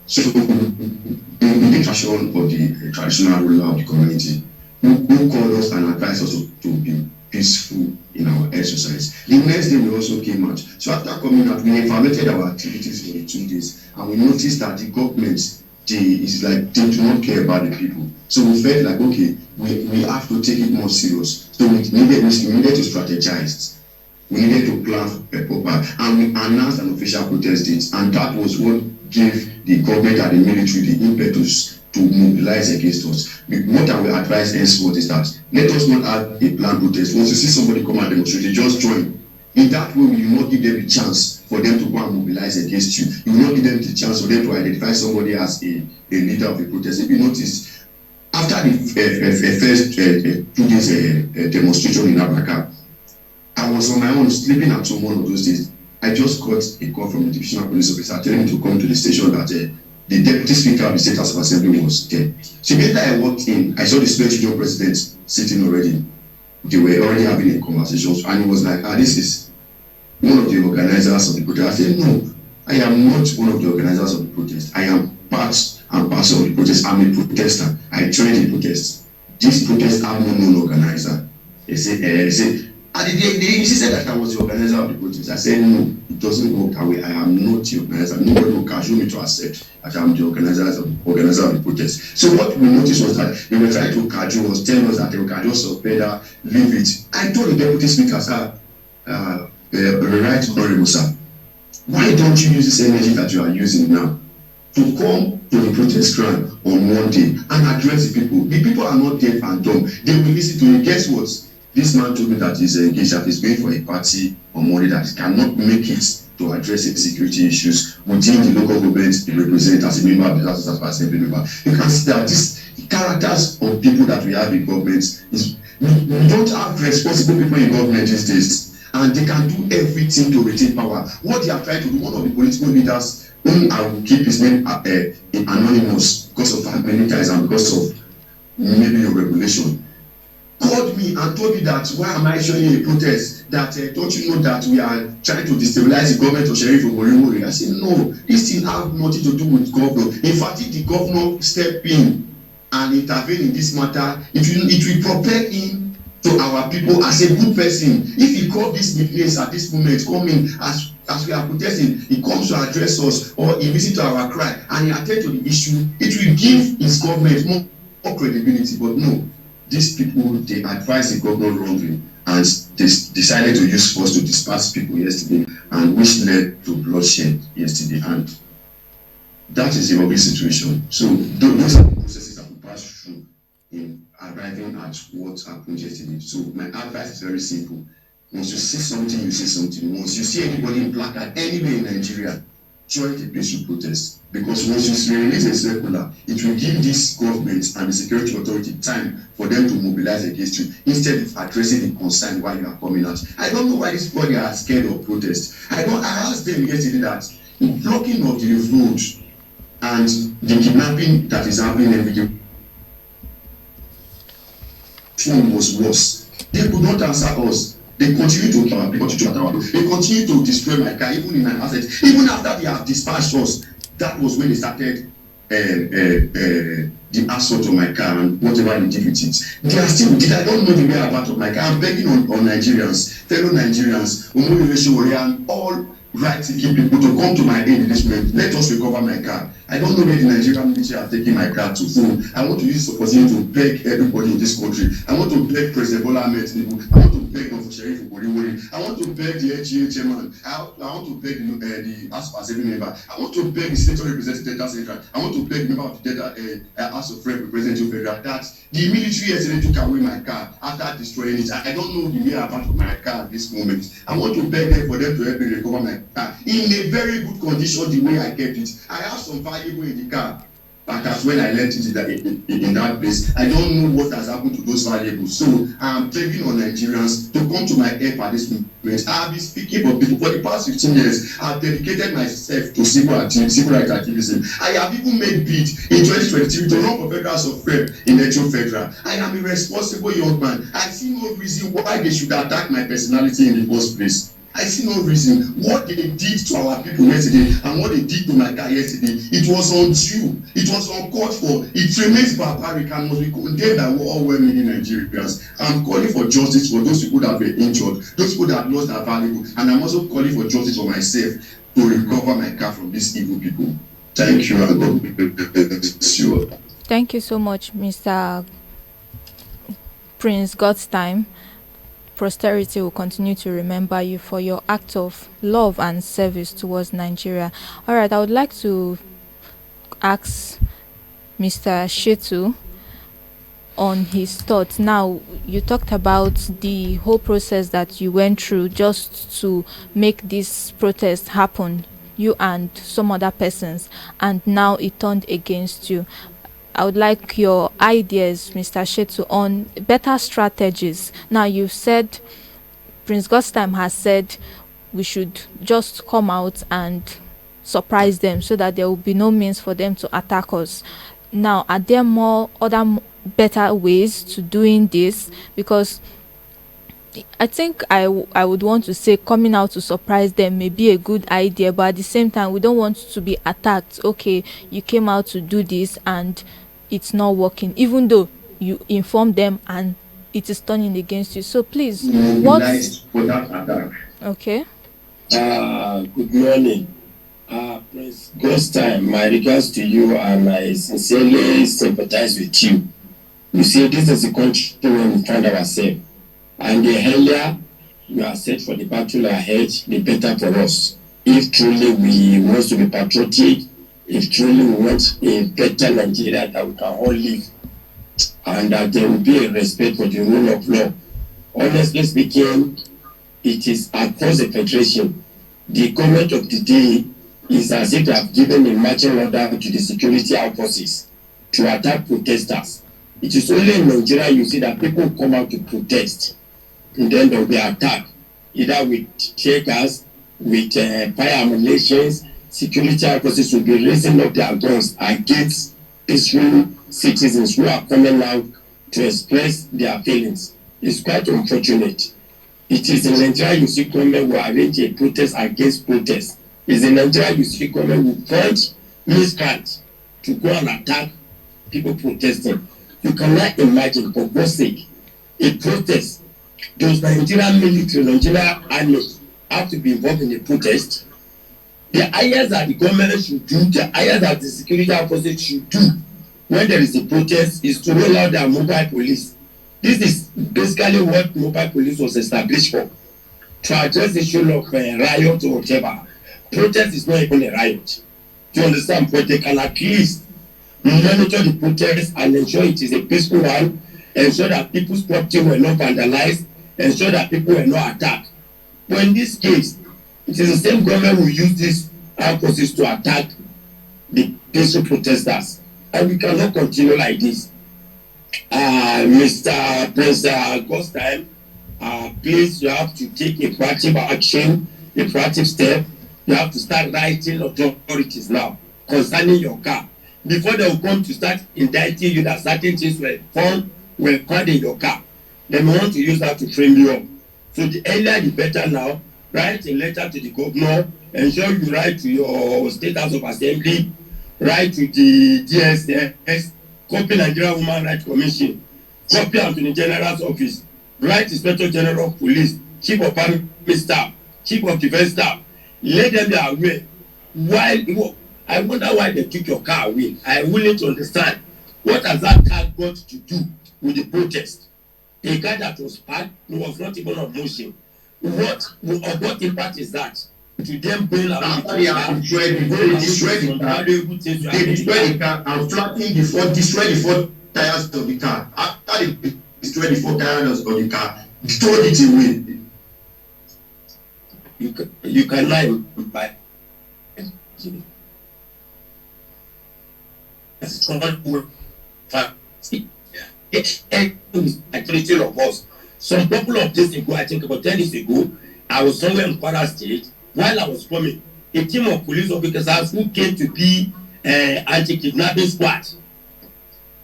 So in the fashion of the traditional ruler of the community, who called us and advised us to be peaceful in our exercise. The next day we also came out. So after coming out, we evaluated our activities for the 2 days, and we noticed that the government, they do not care about the people. So we felt like, okay, we have to take it more serious. So we needed to strategize. We needed to plan a proper, and we announced an official protest date, and that was what gave the government and the military the impetus to mobilize against us. What I will advise henceforth is that let us not have a planned protest. Once you see somebody come and demonstrate, just join. In that way, you will not give them the chance for them to go and mobilize against you. You will not give them the chance for them to identify somebody as a leader of the protest. If you notice, after the first 2 days demonstration in Abraka, I was on my own, sleeping at home one of those days. I just got a call from the divisional police officer telling me to come to the station that the deputy speaker of the State House of Assembly was there. So immediately I walked in, I saw the State Regional President sitting already. They were already having a conversation, and he was like, this is one of the organizers of the protest. I said, no, I am not one of the organizers of the protest. I am part and parcel of the protest. I'm a protester. I joined the protest. This protest, I'm no known organizer. They said, and they insisted that I was the organizer of the protest. I said, no, it doesn't work that way. I am not the organizer. Nobody will casual me to accept that I am the organizer of the protest. So what we noticed was that they were trying to cajole us, tell us that they can just better leave it. I told the deputy speaker, sir, right honorable sir, why don't you use this energy that you are using now to come to the protest ground on Monday and address the people? The people are not deaf and dumb. They will listen to you. Guess what? This man told me that he's engaged, that he's going for a party on Monday, that he cannot make it to address security issues within the local government he represents as a member of the House of Assembly member. You can see that these characters of people that we have in government we don't have responsible people in government these days, and they can do everything to retain power. What they are trying to do, one of the political leaders, whom I will keep his name anonymous because of many guys and because of maybe your regulation, called me and told me that why am I showing a protest, that don't you know that we are trying to destabilize the government of Sheriff Oborimo? I said, no, this thing have nothing to do with governor. In fact, if the governor step in and intervene in this matter, it will propel him to our people as a good person. If he called this place at this moment, come in as we are protesting, he comes to address us, or he listens to our cry and he attend to the issue, it will give his government more credibility. But no, these people, they advised the governor wrongly, and they decided to use force to disperse people yesterday, and which led to bloodshed yesterday. And that is the obvious situation. So those are the processes that we pass through in arriving at what happened yesterday. So my advice is very simple. Once you see something, you say something. Once you see anybody in black at anywhere in Nigeria, join the peaceful protest. Because once you release a circular, it will give this government and the security authority time for them to mobilize against you, instead of addressing the concern why you are coming out. I don't know why these people are scared of protest. I asked them yesterday that blocking of the road and the kidnapping that is happening every day was worse. They could not answer us. They continue to kill our people, they continue to destroy my car, even in my assets. Even after they have dispatched us, that was when they started the assault on my car and whatever they did with it. They are still with it. I don't know the whereabouts of my car. I'm begging on Nigerians, fellow Nigerians, and all right-thinking people to come to my aid in this moment. Let us recover my car. I don't know where the Nigerian military are taking my car to. So I want to use this opportunity to beg everybody in this country. I want to beg President Bola Ahmed Tinubu. I want to beg Dr. Sheriff Oborimo. I want to beg the NGA chairman. I want to beg the House of Assembly member. I want to beg the senator representing Delta Central. I want to beg member of the Delta House of Rep representing Federal that the military yesterday took away my car after destroying it. I don't know the whereabouts of my car at this moment. I want to beg them for them to help me recover my car in a very good condition the way I kept it. I have some valuable in the car, but that's when I left it in that place. I don't know what has happened to those valuables. So I'm begging on Nigerians to come to my help at this moment. I've been speaking for people for the past 15 years. I've dedicated myself to civil rights activism. I have even made bid in 2023 to run for Federal House of Rep in Echo Federal. I am a responsible young man. I see no reason why they should attack my personality in the first place. I see no reason. What they did to our people yesterday and what they did to my car yesterday, it was undue. It was uncalled for. It remains barbaric and must be condemned by all well-meaning Nigerians. I'm calling for justice for those people that were injured, those people that lost their valuable, and I'm also calling for justice for myself to recover my car from these evil people. Thank you, and God bless you. Thank you so much, Mr. Prince God's Time. Posterity will continue to remember you for your act of love and service towards Nigeria. All right, I would like to ask Mr. Shetu on his thoughts. Now, you talked about the whole process that you went through just to make this protest happen, you and some other persons, and now it turned against you. I would like your ideas, Mr. Shetu, on better strategies. Now, you've said, Prince Godstime has said, we should just come out and surprise them so that there will be no means for them to attack us. Now, are there more other better ways to doing this? Because I think I would want to say coming out to surprise them may be a good idea, but at the same time, we don't want to be attacked. Okay, you came out to do this and it's not working, even though you inform them and it is turning against you. So please, what? Okay. Good morning. Prince Godstime, my regards to you, and I sincerely sympathize with you. You see, this is a country where we find ourselves, and the earlier we are set for the battle ahead, the better for us. If truly we want to be patriotic, if truly we want a better Nigeria that we can all live, and that there will be a respect for the rule of law. Honestly speaking, it is across the federation. The government of the day is as if they have given a marching order to the security forces to attack protesters. It is only in Nigeria you see that people come out to protest, and then they will be attacked, either with tear gas, with fire ammunitions. Security forces will be raising up their guns against peaceful citizens who are coming out to express their feelings. It's quite unfortunate. It is in Nigeria you see government will arrange a protest against protest. It's in Nigeria you see government will punch miscreants to go and attack people protesting. You cannot imagine, for God's sake, a protest. Does Nigerian military, Nigerian army have to be involved in a protest? The highest that the government should do, the highest that the security forces should do when there is a protest is to roll out their mobile police. This is basically what mobile police was established for, to address the issue of riot or whatever. Protest is not even a riot. Do you understand? But they can at least monitor the protest and ensure it is a peaceful one, ensure that people's property were not vandalized, ensure that people were not attacked. But in this case, it is the same government who use these forces to attack the peaceful protesters. And we cannot continue like this. Mr. Prince Godstime, please, you have to take a proactive action, a proactive step. You have to start writing authorities now concerning your car. Before they will come to start indicting you that certain things were found in your car, they may want to use that to frame you up. So the earlier the better now. Write a letter to the governor, ensure you write to your state house of assembly, write to the DSS, copy Nigeria Human Rights Commission, copy Attorney General's office, write Inspector General of Police, Chief of Army Staff, Chief of Defense Staff. Let them be aware. I wonder why they took your car away. I am willing to understand. What has that car got to do with the protest? A car that was parked was not even on motion. What impact is that? To them going around After they have destroyed the car, they destroyed the car and flattening destroyed the four tires of the car. After they destroyed the four tires of the car, throw it away. You can lie by actually of us. Some couple of days ago, I think about 10 days ago, I was somewhere in Kwara State. While I was coming, a team of police officers who came to be anti-kidnapping squad,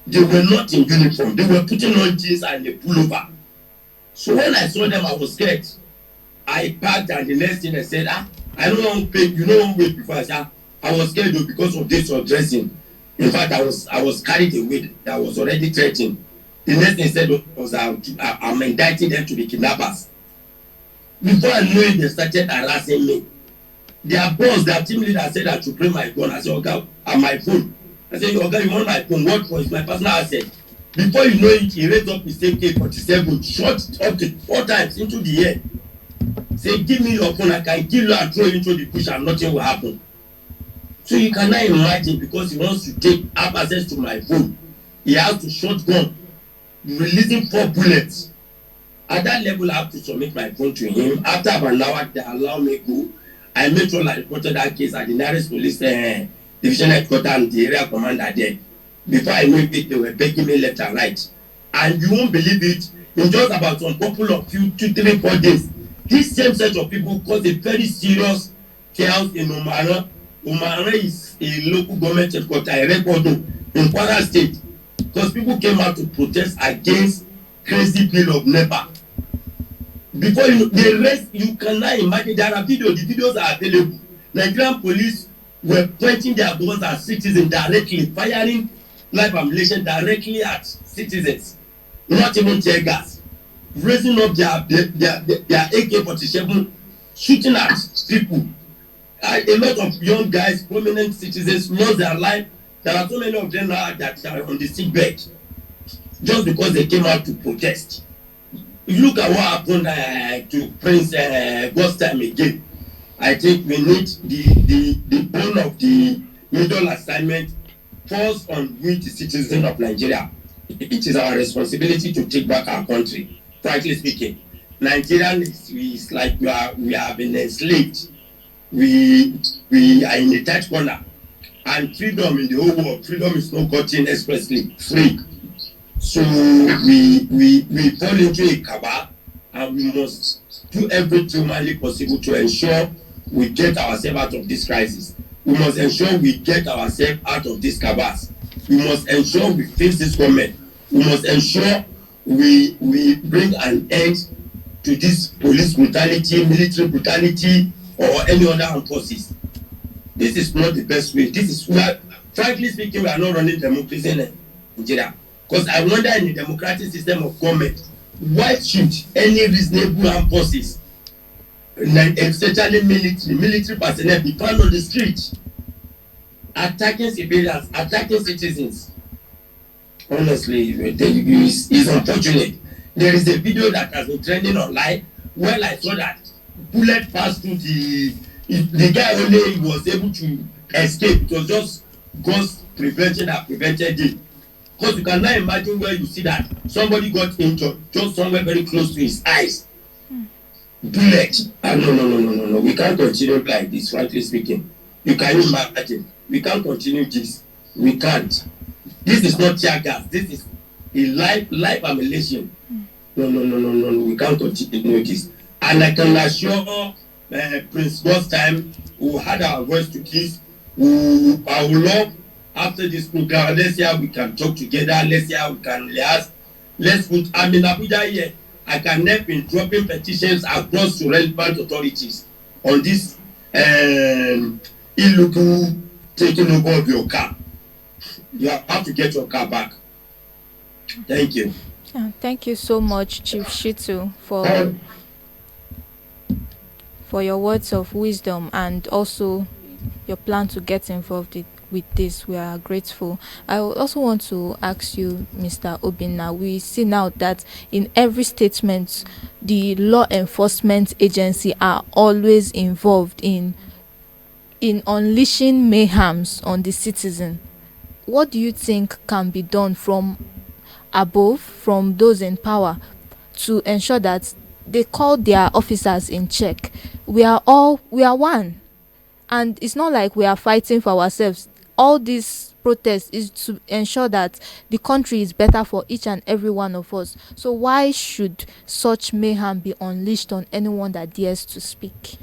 they were not in uniform. They were putting on jeans and a pullover. So when I saw them, I was scared. I packed, and the next thing I said, I don't want to pay, you know, one way before. I said, I was scared though because of this or dressing. In fact, I was carried away. I was already threatened. The next thing I said was, I'm indicting them to be kidnappers. Before I knew it, they started harassing me. Their boss, their team leader said I should bring my gun. I said, okay, and my phone. I said, okay, you want my phone? What for? It's my personal asset. Before you know it, he raised up his AK-47, shot up to 4 times into the air. Say, give me your phone, I can kill you and throw you into the bush and nothing will happen. So you cannot imagine, because he wants to have access to my phone. He has to shotgun, releasing 4 bullets. At that level, I have to submit my phone to him. After about an hour, they allow me go. I made sure I reported that case at the nearest police division headquarters and the area commander there. Before I knew it, they were begging me left and right. And you won't believe it, in just about some couple of 2, 3, 4 days, this same set of people caused a very serious chaos in Omara. Omara is a local government headquarters, a record in Kwara State, because people came out to protest against crazy bill of NEPA. Before the rest, you cannot imagine. There are videos, the videos are available. Nigerian police were pointing their guns at citizens directly, firing live ammunition directly at citizens, not even tear gas, raising up their AK-47, shooting at people. A lot of young guys, prominent citizens, lost their life. There are so many of them now that are on the sick bed just because they came out to protest. You look at what happened to Prince Gostam again. I think we need the bone of the middle assignment falls on we, the citizens of Nigeria. It is our responsibility to take back our country. Frankly speaking, Nigeria is like we have been enslaved. We are in a tight corner, and freedom in the whole world, freedom is not gotten expressly free. So we fall into a cabal, and we must do everything humanly possible to ensure we get ourselves out of this crisis. We must ensure we get ourselves out of this cabals. We must ensure we face this government. We must ensure we bring an end to this police brutality, military brutality, or any other armed forces. This is not the best way. This is where, frankly speaking, we are not running democracy in Nigeria. Because I wonder, in the democratic system of government, why should any reasonable armed forces, especially military personnel, be found on the street attacking civilians, attacking citizens? Honestly, it's unfortunate. There is a video that has been trending online where I saw that bullet passed through the guy only was able to escape. It was just God's prevention that prevented it. Because you cannot imagine where you see that somebody got injured just somewhere very close to his eyes. Bullet. No. We can't continue like this, frankly speaking. You can imagine. We can't continue this. We can't. This is not tear gas. This is a life annihilation. No. We can't continue this. And I can assure Prince Gostam, who had our voice to kiss, who I will love after this program. Let's see how we can talk together. Let's see how we can liaise. Let's put, I'm in Abuja here. I can help in dropping petitions across to relevant authorities on this illegal taking over of your car. You have to get your car back. Thank you. Thank you so much, Chief Shitu, for your words of wisdom and also your plan to get involved with this. We are grateful. I also want to ask you, Mr. Obinna, we see now that in every statement, the law enforcement agency are always involved in unleashing mayhems on the citizen. What do you think can be done from above, from those in power, to ensure that they call their officers in check? We are one, and it's not like we are fighting for ourselves. All this protest is to ensure that the country is better for each and every one of us. So why should such mayhem be unleashed on anyone that dares to speak?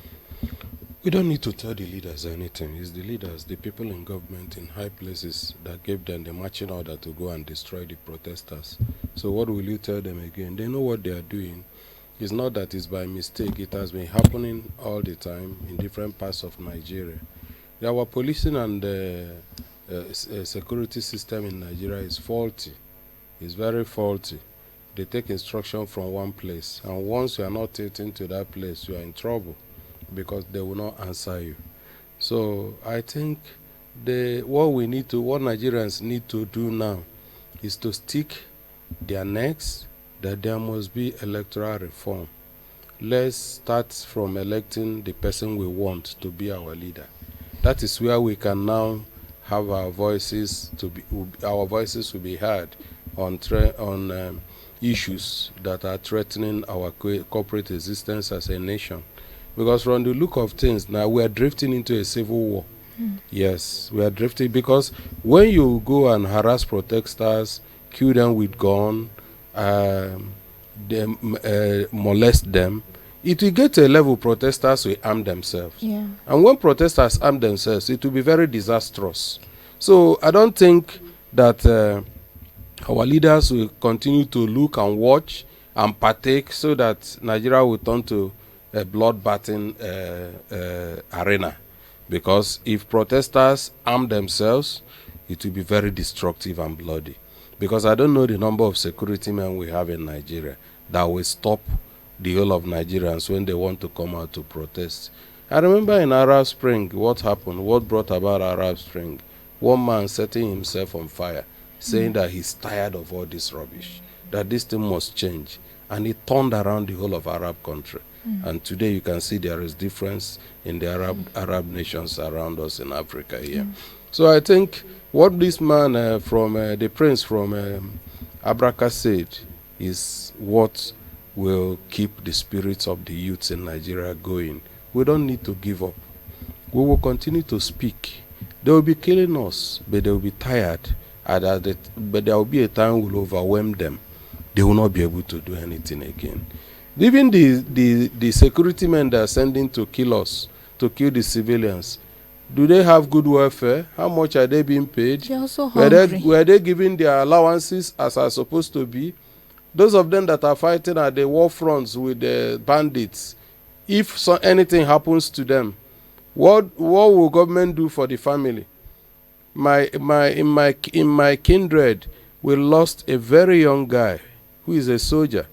We don't need to tell the leaders anything. It's the leaders, the people in government in high places that gave them the marching order to go and destroy the protesters. So what will you tell them again? They know what they are doing. It's not that it's by mistake. It has been happening all the time in different parts of Nigeria. Our policing and security system in Nigeria is faulty. It's very faulty. They take instruction from one place, and once you are not taken to that place, you are in trouble because they will not answer you. So I think what Nigerians need to do now is to stick their necks that there must be electoral reform. Let's start from electing the person we want to be our leader. That is where we can now have our voices will be heard on issues that are threatening our corporate existence as a nation. Because from the look of things now, we are drifting into a civil war. Yes, we are drifting, because when you go and harass protesters, kill them with gun, molest them, it will get to a level protesters will arm themselves. Yeah. And when protesters arm themselves, it will be very disastrous. So I don't think that our leaders will continue to look and watch and partake so that Nigeria will turn to a blood-bathing arena. Because if protesters arm themselves, it will be very destructive and bloody. Because I don't know the number of security men we have in Nigeria that will stop the whole of Nigerians when they want to come out to protest. I remember in Arab Spring, what happened, what brought about Arab Spring. One man setting himself on fire, saying that he's tired of all this rubbish, that this thing must change. And it turned around the whole of Arab country. And today you can see there is difference in the Arab nations around us in Africa here. So I think what this man the prince from Abraka said is what will keep the spirits of the youths in Nigeria going. We don't need to give up. We will continue to speak. They will be killing us, but they will be tired. But there will be a time we will overwhelm them. They will not be able to do anything again. Even the security men that are sending to kill us, to kill the civilians, do they have good welfare? How much are they being paid? They're also hungry. Were they given their allowances as are supposed to be? Those of them that are fighting at the war fronts with the bandits, if anything happens to them, what will government do for the family? In my kindred, we lost a very young guy who is a soldier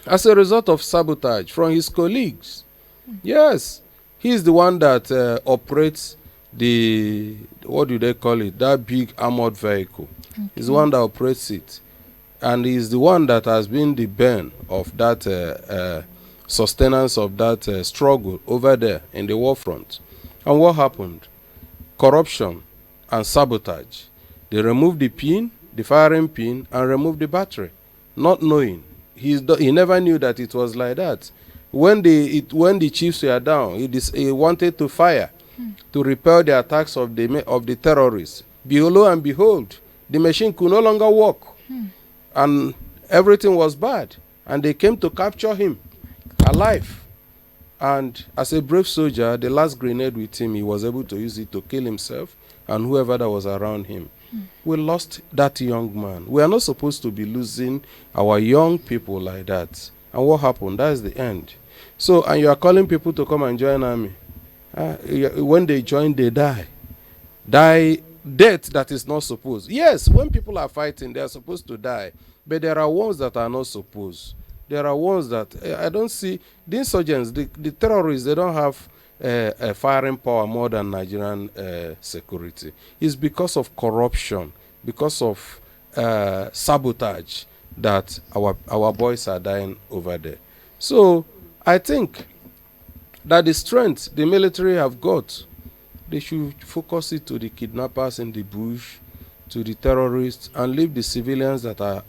as a result of sabotage from his colleagues. Yes, he's the one that operates the, what do they call it, that big armored vehicle. He's the one that operates it. And he's the one that has been the bane of that sustenance of that struggle over there in the war front. And what happened? Corruption and sabotage. They removed the pin, the firing pin, and removed the battery, not knowing. He never knew that it was like that. When the chiefs were down, he wanted to fire to repel the attacks of the terrorists. Lo and behold, the machine could no longer work. And everything was bad. And they came to capture him alive. And as a brave soldier, the last grenade with him, he was able to use it to kill himself and whoever that was around him. We lost that young man. We are not supposed to be losing our young people like that. And what happened? That is the end. So, and you are calling people to come and join army. When they join, they die. Death that is not supposed. Yes, when people are fighting, they are supposed to die. But there are ones that are not supposed. There are ones that I don't see. The insurgents, the terrorists, they don't have a firing power more than Nigerian security. It's because of corruption, because of sabotage that our boys are dying over there. So I think that the strength the military have got, they should focus it to the kidnappers in the bush, to the terrorists, and leave the civilians that are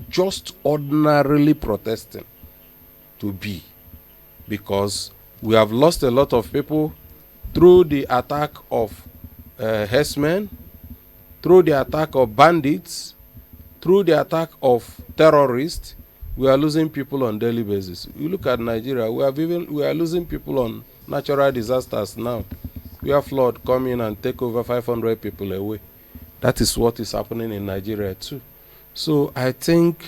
just ordinarily protesting to be. Because we have lost a lot of people through the attack of herdsmen, through the attack of bandits, through the attack of terrorists. We are losing people on daily basis. You look at Nigeria, we are losing people on natural disasters now. We have flood come in and take over 500 people away. That is what is happening in Nigeria too. So I think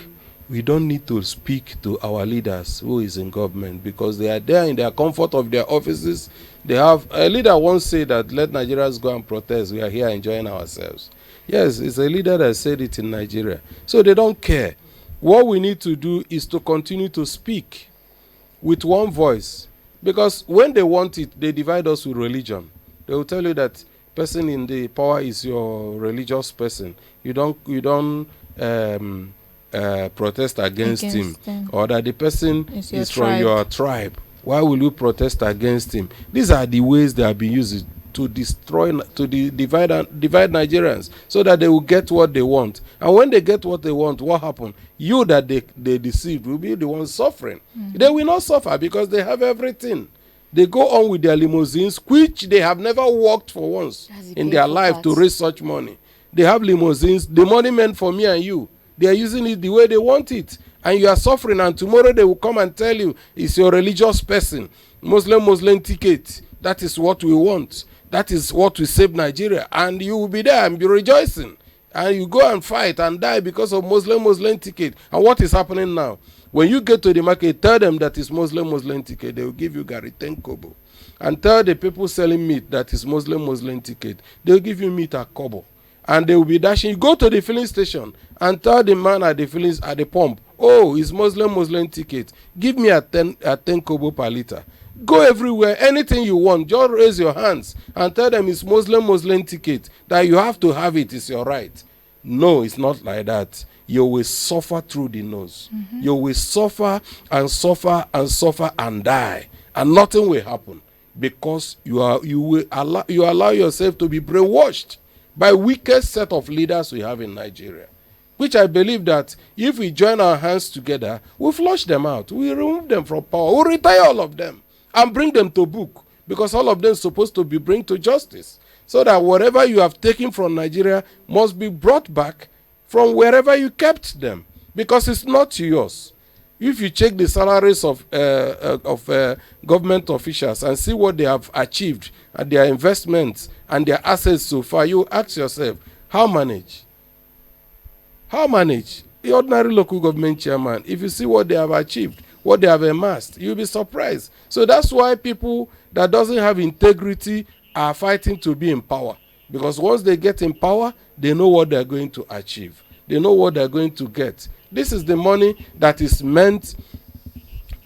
we don't need to speak to our leaders who is in government, because they are there in their comfort of their offices. They have a leader once said that let Nigerians go and protest. We are here enjoying ourselves. Yes, it's a leader that said it in Nigeria. So they don't care. What we need to do is to continue to speak with one voice, because when they want it, they divide us with religion. They will tell you that person in the power is your religious person. You don't protest against him, or that the person is from your tribe. Why will you protest against him? These are the ways they have been used to destroy, divide Nigerians, so that they will get what they want. And when they get what they want, what happens? You that they deceived will be the ones suffering. They will not suffer because they have everything. They go on with their limousines, which they have never worked for once in their life to raise such money. They have limousines, the money meant for me and you. They are using it the way they want it. And you are suffering, and tomorrow they will come and tell you it's your religious person. Muslim ticket. That is what we want. That is what will save Nigeria. And you will be there and be rejoicing. And you go and fight and die because of Muslim ticket. And what is happening now? When you get to the market, tell them that it's Muslim ticket. They will give you Gary 10 kobo. And tell the people selling meat that is Muslim ticket. They will give you meat at kobo. And they will be dashing. You go to the filling station and tell the man at the pump, oh, it's Muslim ticket. Give me a 10 kobo per liter. Go everywhere, anything you want, just raise your hands and tell them it's Muslim ticket, that you have to have it, it's your right. No, it's not like that. You will suffer through the nose. You will suffer and suffer and suffer and die, and nothing will happen, because you allow yourself to be brainwashed by weakest set of leaders we have in Nigeria, which I believe that if we join our hands together, we'll flush them out, we'll remove them from power, we'll retire all of them and bring them to book, because all of them are supposed to be bring to justice, so that whatever you have taken from Nigeria must be brought back from wherever you kept them, because it's not yours. If you check the salaries of government officials and see what they have achieved and their investments and their assets so far, you ask yourself, how manage? How manage? The ordinary local government chairman, if you see what they have achieved, what they have amassed, you'll be surprised. So that's why people that doesn't have integrity are fighting to be in power, because once they get in power, they know what they're going to achieve. They know what they're going to get. This is the money that is meant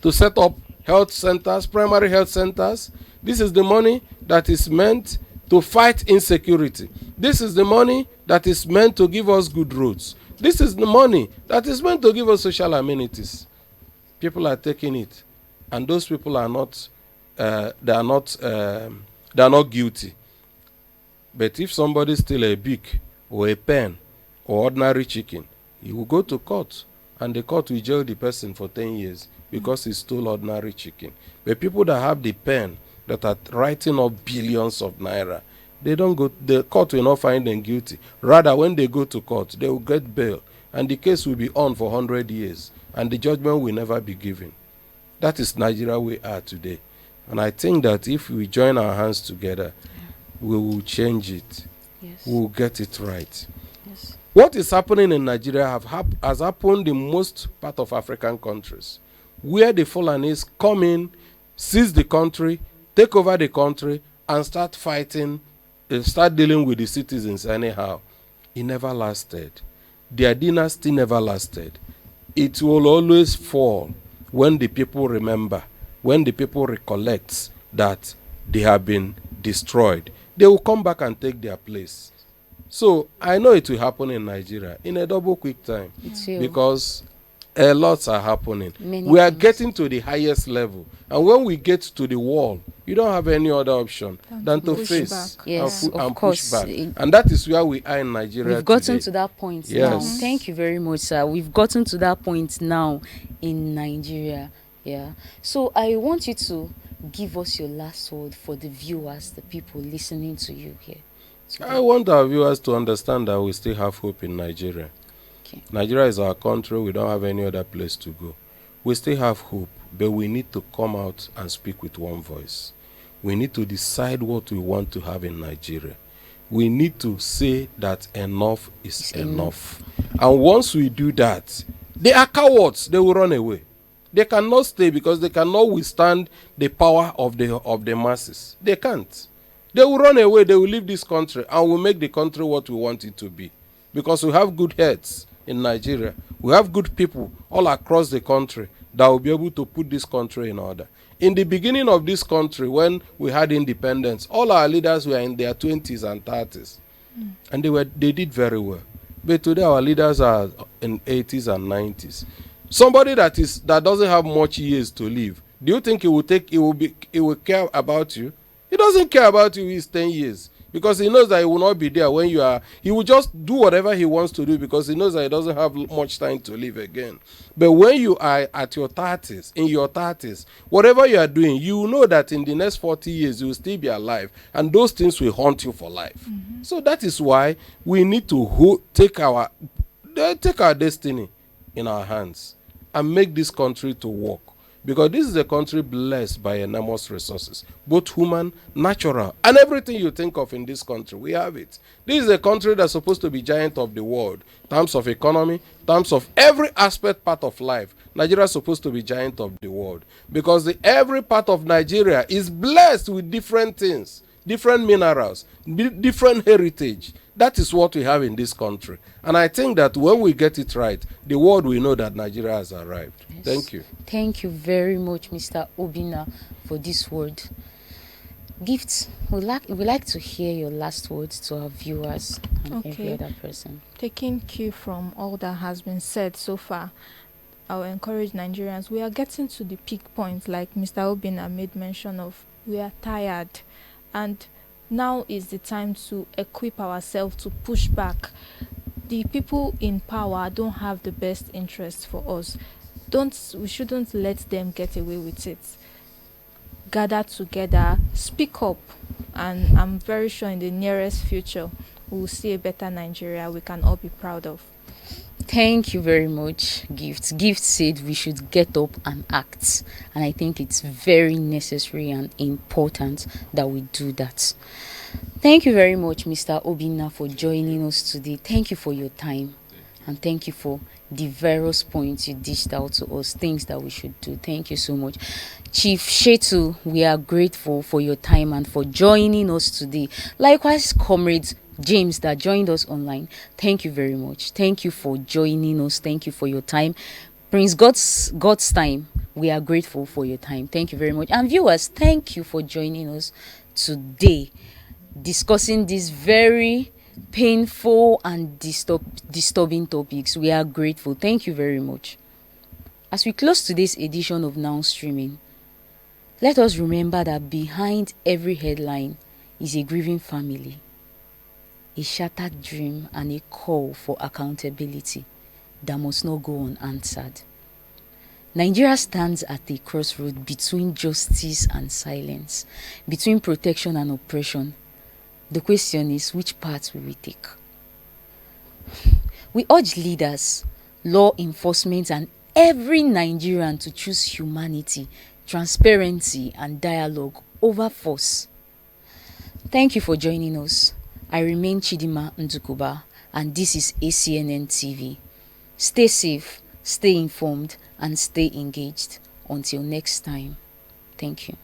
to set up health centers, primary health centers. This is the money that is meant to fight insecurity. This is the money that is meant to give us good roads. This is the money that is meant to give us social amenities. People are taking it, and those people are not. They are not guilty. But if somebody steals a beak or a pen or ordinary chicken, he will go to court, and the court will jail the person for 10 years because he stole ordinary chicken. But people that have the pen, that are writing off billions of naira, they don't go. The court will not find them guilty. Rather, when they go to court, they will get bail, and the case will be on for 100 years, and the judgment will never be given. That is Nigeria we are today. And I think that if we join our hands together, we will change it. Yes. We will get it right. Yes. What is happening in Nigeria has happened in most part of African countries, where the Fulanis come in, seize the country, take over the country, and start fighting, start dealing with the citizens anyhow. It never lasted. Their dynasty never lasted. It will always fall when the people remember, when the people recollect that they have been destroyed. They will come back and take their place. So I know it will happen in Nigeria in a double quick time, because a lot are happening. We are getting to the highest level, and when we get to the wall, you don't have any other option than to face and push back. And that is where we are in Nigeria. We've gotten today. to that point Yes. now. Thank you very much, sir. We've gotten to that point now in Nigeria. Yeah. So I want you to give us your last word for the viewers, the people listening to you here. I want our viewers to understand that we still have hope in Nigeria. Okay. Nigeria is our country. We don't have any other place to go. We still have hope, but we need to come out and speak with one voice. We need to decide what we want to have in Nigeria. We need to say that enough is enough. And once we do that, They are cowards. They will run away. They cannot stay because they cannot withstand the power of the masses. They can't. They will run away. They will leave this country and will make the country what we want it to be. Because we have good heads in Nigeria. We have good people all across the country that will be able to put this country in order. In the beginning of this country, when we had independence, all our leaders were in their 20s and 30s. And they did very well. But today our leaders are in 80s and 90s. Somebody that doesn't have much years to live, do you think he will care about you? He doesn't care about you. He's 10 years because he knows that he will not be there when you are. He will just do whatever he wants to do because he knows that he doesn't have much time to live again. But when you are at your 30s, in your 30s, whatever you are doing, you know that in the next 40 years you will still be alive, and those things will haunt you for life. So that is why we need to take our destiny in our hands and make this country to work. Because this is a country blessed by enormous resources, both human, natural, and everything you think of in this country, we have it. This is a country that's supposed to be giant of the world, in terms of economy, in terms of every aspect part of life. Nigeria is supposed to be giant of the world because every part of Nigeria is blessed with different things, different minerals, different heritage. That is what we have in this country. And I think that when we get it right, the world will know that Nigeria has arrived. Yes. Thank you. Thank you very much, Mr. Obinna, for this word. Gifts, we like to hear your last words to our viewers and every other person. Taking cue from all that has been said so far, I will encourage Nigerians. We are getting to the peak point, like Mr. Obinna made mention of. We are tired, and now is the time to equip ourselves to push back. The people in power don't have the best interest for us. We shouldn't let them get away with it. Gather together, speak up, and I'm very sure in the nearest future we will see a better Nigeria we can all be proud of. Thank you very much, Gift. Gift said we should get up and act. And I think it's very necessary and important that we do that. Thank you very much, Mr. Obinna, for joining us today. Thank you for your time. And thank you for the various points you dished out to us, things that we should do. Thank you so much. Chief Shetu, we are grateful for your time and for joining us today. Likewise, comrades James that joined us online, thank you very much. Thank you for joining us. Thank you for your time. Prince God's time, we are grateful for your time. Thank you very much. And viewers, thank you for joining us today, discussing these very painful and disturbing topics. We are grateful. Thank you very much. As we close today's edition of Now Streaming, let us remember that behind every headline is a grieving family, a shattered dream, and a call for accountability that must not go unanswered. Nigeria stands at a crossroad between justice and silence, between protection and oppression. The question is, which path will we take? We urge leaders, law enforcement, and every Nigerian to choose humanity, transparency, and dialogue over force. Thank you for joining us. I remain Chidima Ndukuba, and this is ACNNTV. Stay safe, stay informed, and stay engaged. Until next time, thank you.